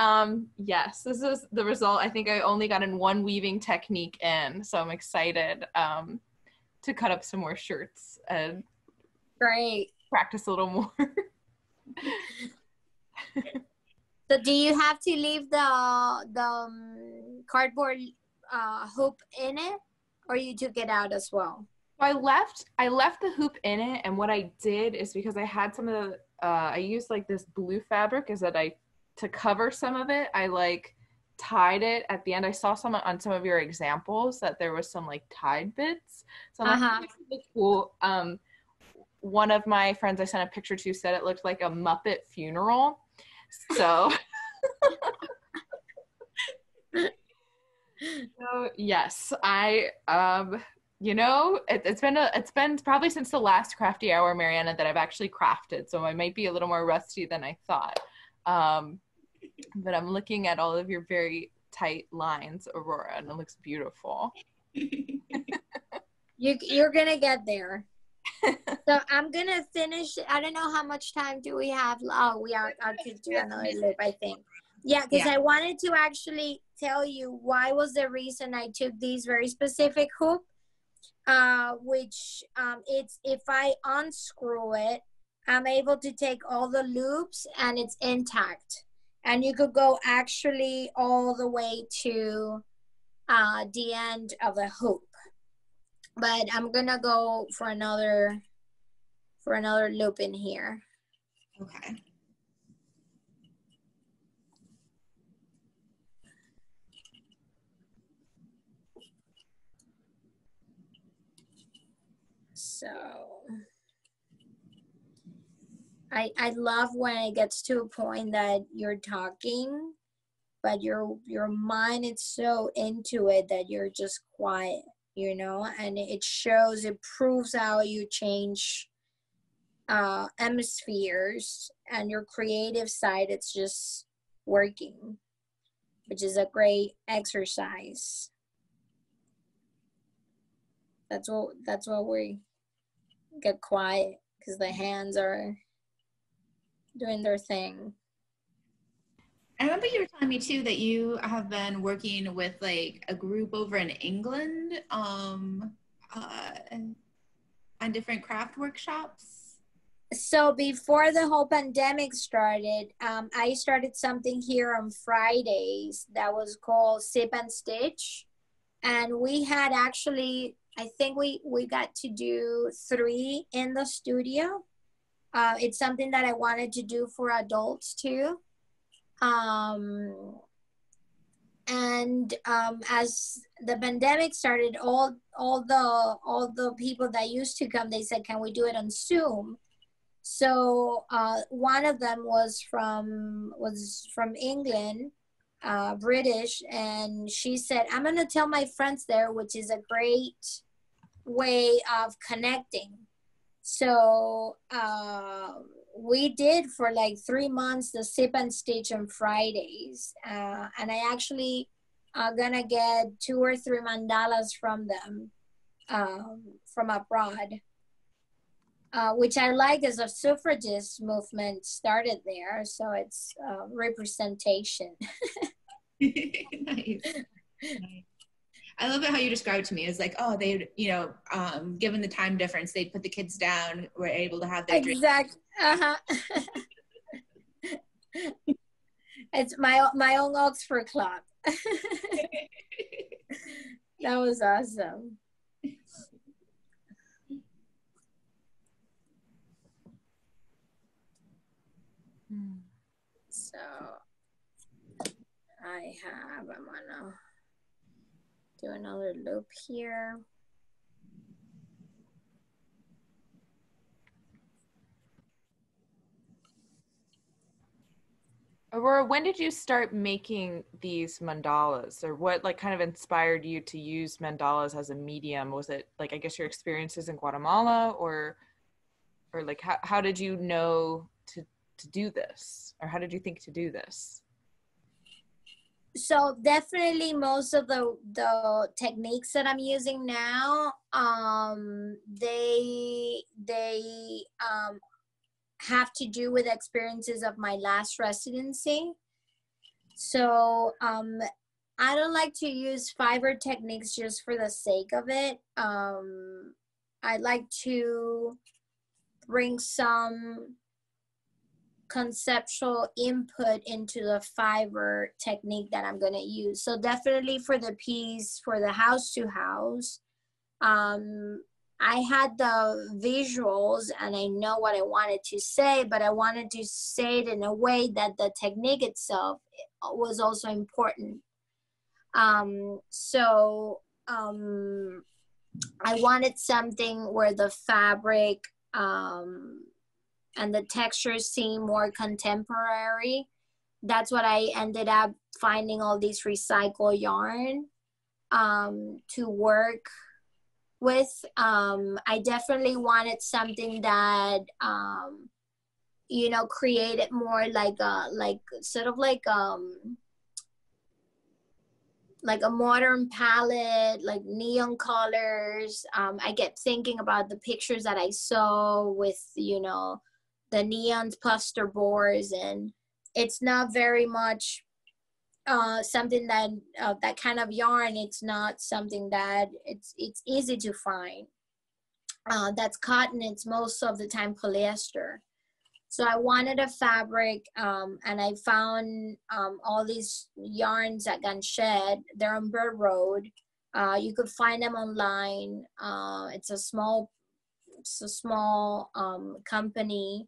yes, this is the result. I think I only got in one weaving technique in, so I'm excited to cut up some more shirts and Great. practice a little more. So do you have to leave the cardboard hoop in it, or you took it out as well? I left the hoop in it, and what I did is, because I had some of the I used like this blue fabric, is that to cover some of it, I like tied it at the end. I saw some on some of your examples that there was some like tied bits. So I'm like, that's really cool. One of my friends I sent a picture to said it looked like a Muppet funeral. So, so yes, I you know, it's been probably since the last crafty hour, Mariana, that I've actually crafted. So I might be a little more rusty than I thought. But I'm looking at all of your very tight lines, Aurora, and it looks beautiful. You're gonna get there. So I'm gonna finish. I don't know how much time do we have. Oh, I could do another loop, I think. Yeah, because I wanted to actually tell you why was the reason I took these very specific hoop, which it's, if I unscrew it, I'm able to take all the loops and it's intact. And you could go actually all the way to the end of the hoop. But I'm gonna go for another loop in here. Okay. So I love when it gets to a point that you're talking but your mind is so into it that you're just quiet, you know, and it shows, it proves how you change hemispheres, and your creative side, it's just working, which is a great exercise. That's what we get quiet, because the hands are doing their thing. I remember you were telling me too that you have been working with like a group over in England on different craft workshops. So before the whole pandemic started, I started something here on Fridays that was called Sip and Stitch. And we had actually, I think we got to do 3 in the studio. It's something that I wanted to do for adults too. As the pandemic started, all the people that used to come, they said, can we do it on Zoom? So one of them was from England, British, and she said, I'm gonna tell my friends there, which is a great way of connecting. So we did for like 3 months the Sip and Stitch on Fridays, and I actually gonna get 2 or 3 mandalas from them from abroad. Which I like, as a suffragist movement started there, so it's representation. Nice. I love it how you described it to me. It's like, oh, they, you know, given the time difference, they'd put the kids down, were able to have their drink. Exactly. It's my own Oxford club. That was awesome. So I'm gonna do another loop here. Aurora, when did you start making these mandalas, or what like kind of inspired you to use mandalas as a medium? Was it like, I guess, your experiences in Guatemala, or like how did you know to do this, or how did you think to do this? So definitely most of the techniques that I'm using now, they have to do with experiences of my last residency. So I don't like to use fiber techniques just for the sake of it. I like to bring some conceptual input into the fiber technique that I'm going to use. So definitely for the piece, for the house to house, I had the visuals and I know what I wanted to say, but I wanted to say it in a way that the technique itself was also important. So I wanted something where the fabric and the textures seem more contemporary. That's what I ended up finding, all these recycled yarn to work with. I definitely wanted something that you know, created more like a modern palette, like neon colors. I kept thinking about the pictures that I saw with, you know, the neon plaster boards, and it's not very much something that that kind of yarn. It's not something that it's easy to find. That's cotton. It's most of the time polyester. So I wanted a fabric, and I found all these yarns at Ganshed. They're on Bird Road. You could find them online. It's a small company,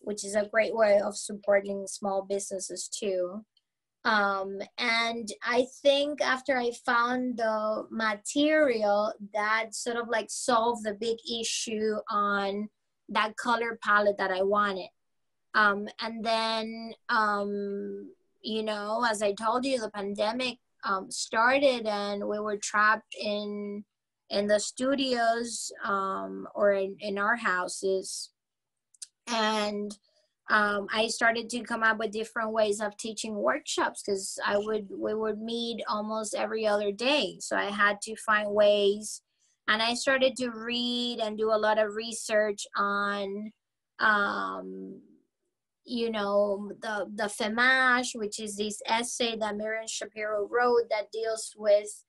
which is a great way of supporting small businesses too. And I think after I found the material, that sort of like solved the big issue on that color palette that I wanted. And then, you know, as I told you, the pandemic started and we were trapped in the studios or in our houses. And I started to come up with different ways of teaching workshops because we would meet almost every other day. So I had to find ways, and I started to read and do a lot of research on, you know, the Femage, which is this essay that Miriam Shapiro wrote that deals with,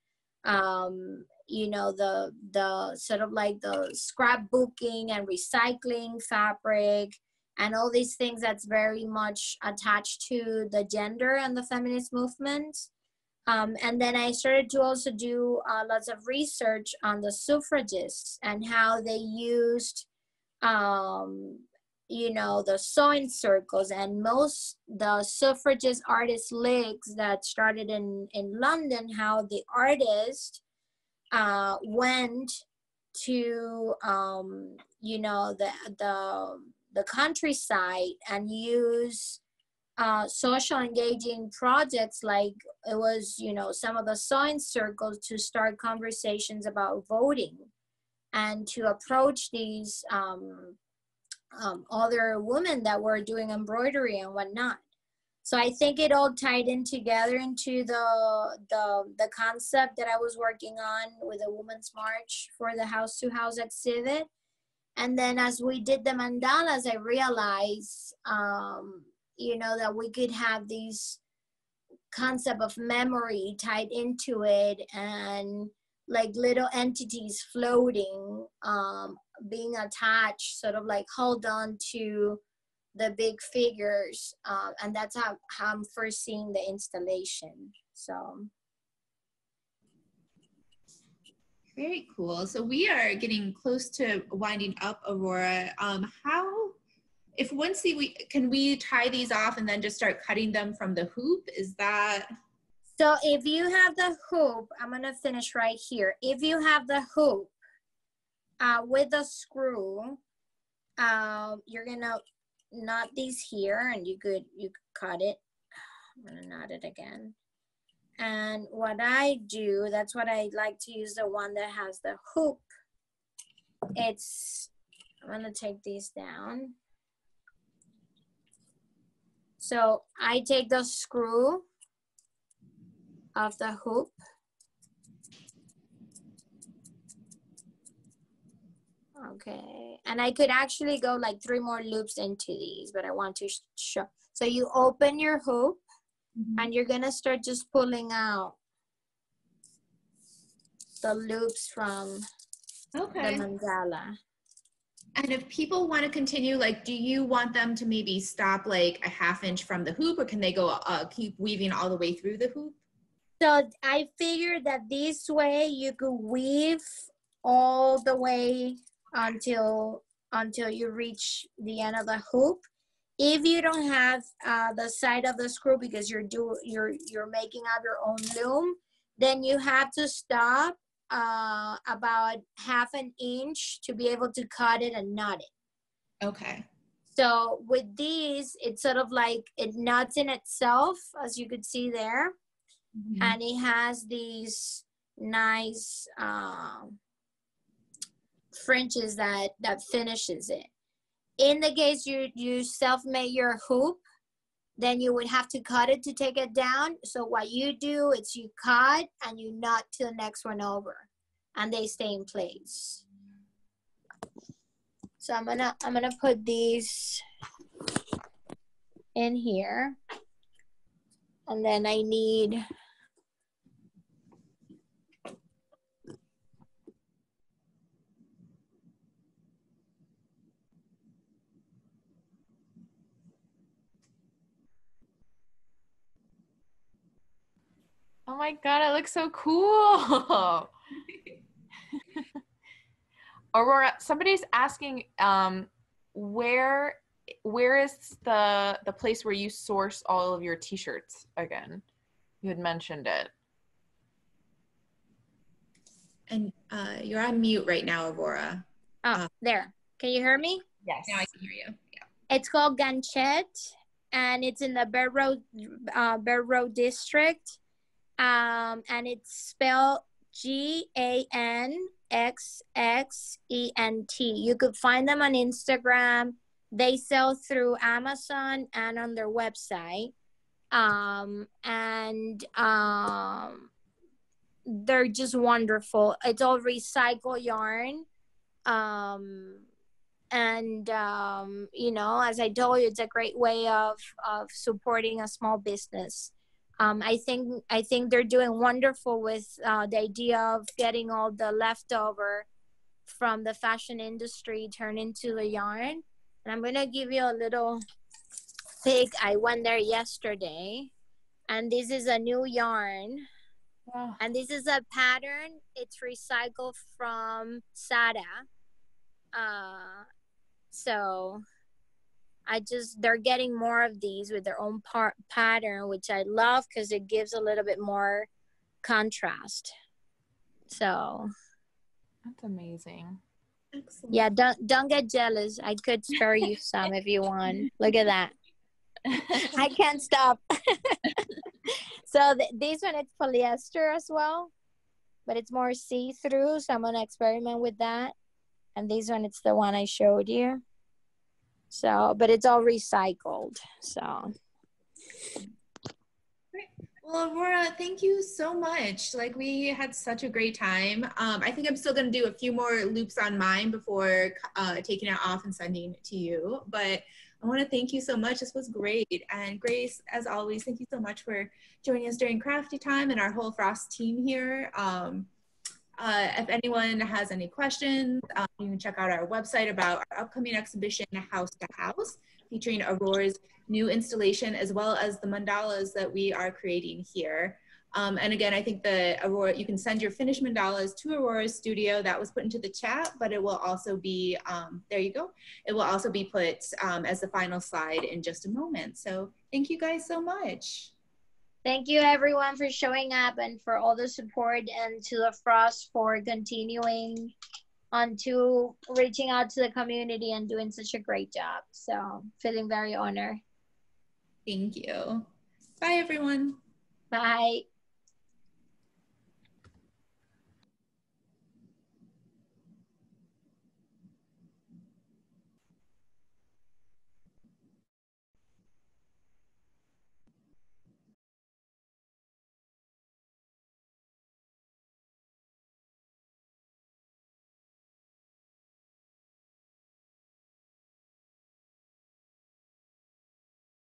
you know, the sort of like the scrapbooking and recycling fabric and all these things that's very much attached to the gender and the feminist movement. And then I started to also do lots of research on the suffragists and how they used, you know, the sewing circles, and the suffragist artist leagues that started in London, how the artists went to, you know, the countryside and use social engaging projects, like it was, you know, some of the sewing circles to start conversations about voting and to approach these other women that were doing embroidery and whatnot. So I think it all tied in together into the concept that I was working on with the Women's March for the House to House exhibit. And then as we did the mandalas, I realized, you know, that we could have these concept of memory tied into it, and like little entities floating, being attached, sort of like hold on to the big figures. And that's how I'm first seeing the installation. So. Very cool. So we are getting close to winding up, Aurora. Can we tie these off and then just start cutting them from the hoop? Is that? So if you have the hoop, I'm gonna finish right here. If you have the hoop with the screw, you're gonna knot these here, and you could cut it. I'm gonna knot it again. And what I do, that's what I like to use, the one that has the hoop. I'm gonna take these down. So I take the screw of the hoop. Okay, and I could actually go like 3 more loops into these, but I want to show. So you open your hoop, and you're gonna start just pulling out the loops from the mandala. And if people want to continue, like, do you want them to maybe stop like a 1/2 inch from the hoop, or can they go keep weaving all the way through the hoop? So I figured that this way you could weave all the way until you reach the end of the hoop. If you don't have the side of the screw because you're making up your own loom, then you have to stop about 1/2 inch to be able to cut it and knot it. Okay. So with these, it's sort of like it knots in itself, as you could see there, and it has these nice fringes that finishes it. In the case you self-made your hoop, then you would have to cut it to take it down. So what you do is you cut and you knot to the next one over, and they stay in place. So I'm gonna put these in here, and then I need Oh my God, it looks so cool. Aurora, somebody's asking, where is the place where you source all of your t-shirts again? You had mentioned it. And you're on mute right now, Aurora. there. Can you hear me? Yes. Now I can hear you. Yeah. It's called Ganchette, and it's in the Bear Road district. And it's spelled GANXXENT. You could find them on Instagram. They sell through Amazon and on their website. They're just wonderful. It's all recycled yarn. You know, as I told you, it's a great way of supporting a small business. I think they're doing wonderful with the idea of getting all the leftover from the fashion industry turned into the yarn. And I'm gonna give you a little pic. I went there yesterday, and this is a new yarn. Wow. And this is a pattern. It's recycled from Sada. So they're getting more of these with their own pattern, which I love because it gives a little bit more contrast. So That's amazing. Excellent. yeah, don't get jealous. I could spare you some if you want. Look at that. I can't stop. So this one, it's polyester as well, but it's more see-through. So I'm gonna experiment with that. And this one, it's the one I showed you. So, but it's all recycled. So. Great. Well, Aurora, thank you so much. Like, we had such a great time. I think I'm still going to do a few more loops on mine before taking it off and sending it to you. But I want to thank you so much. This was great. And Grace, as always, thank you so much for joining us during Crafty Time and our whole Frost team here. If anyone has any questions, you can check out our website about our upcoming exhibition, House to House, featuring Aurora's new installation, as well as the mandalas that we are creating here. And again, I think Aurora, you can send your finished mandalas to Aurora's studio. That was put into the chat, but it will also be, there you go. It will also be put as the final slide in just a moment. So thank you guys so much. Thank you everyone for showing up and for all the support, and to the Frost for continuing on to reaching out to the community and doing such a great job. So feeling very honored. Thank you. Bye everyone. Bye.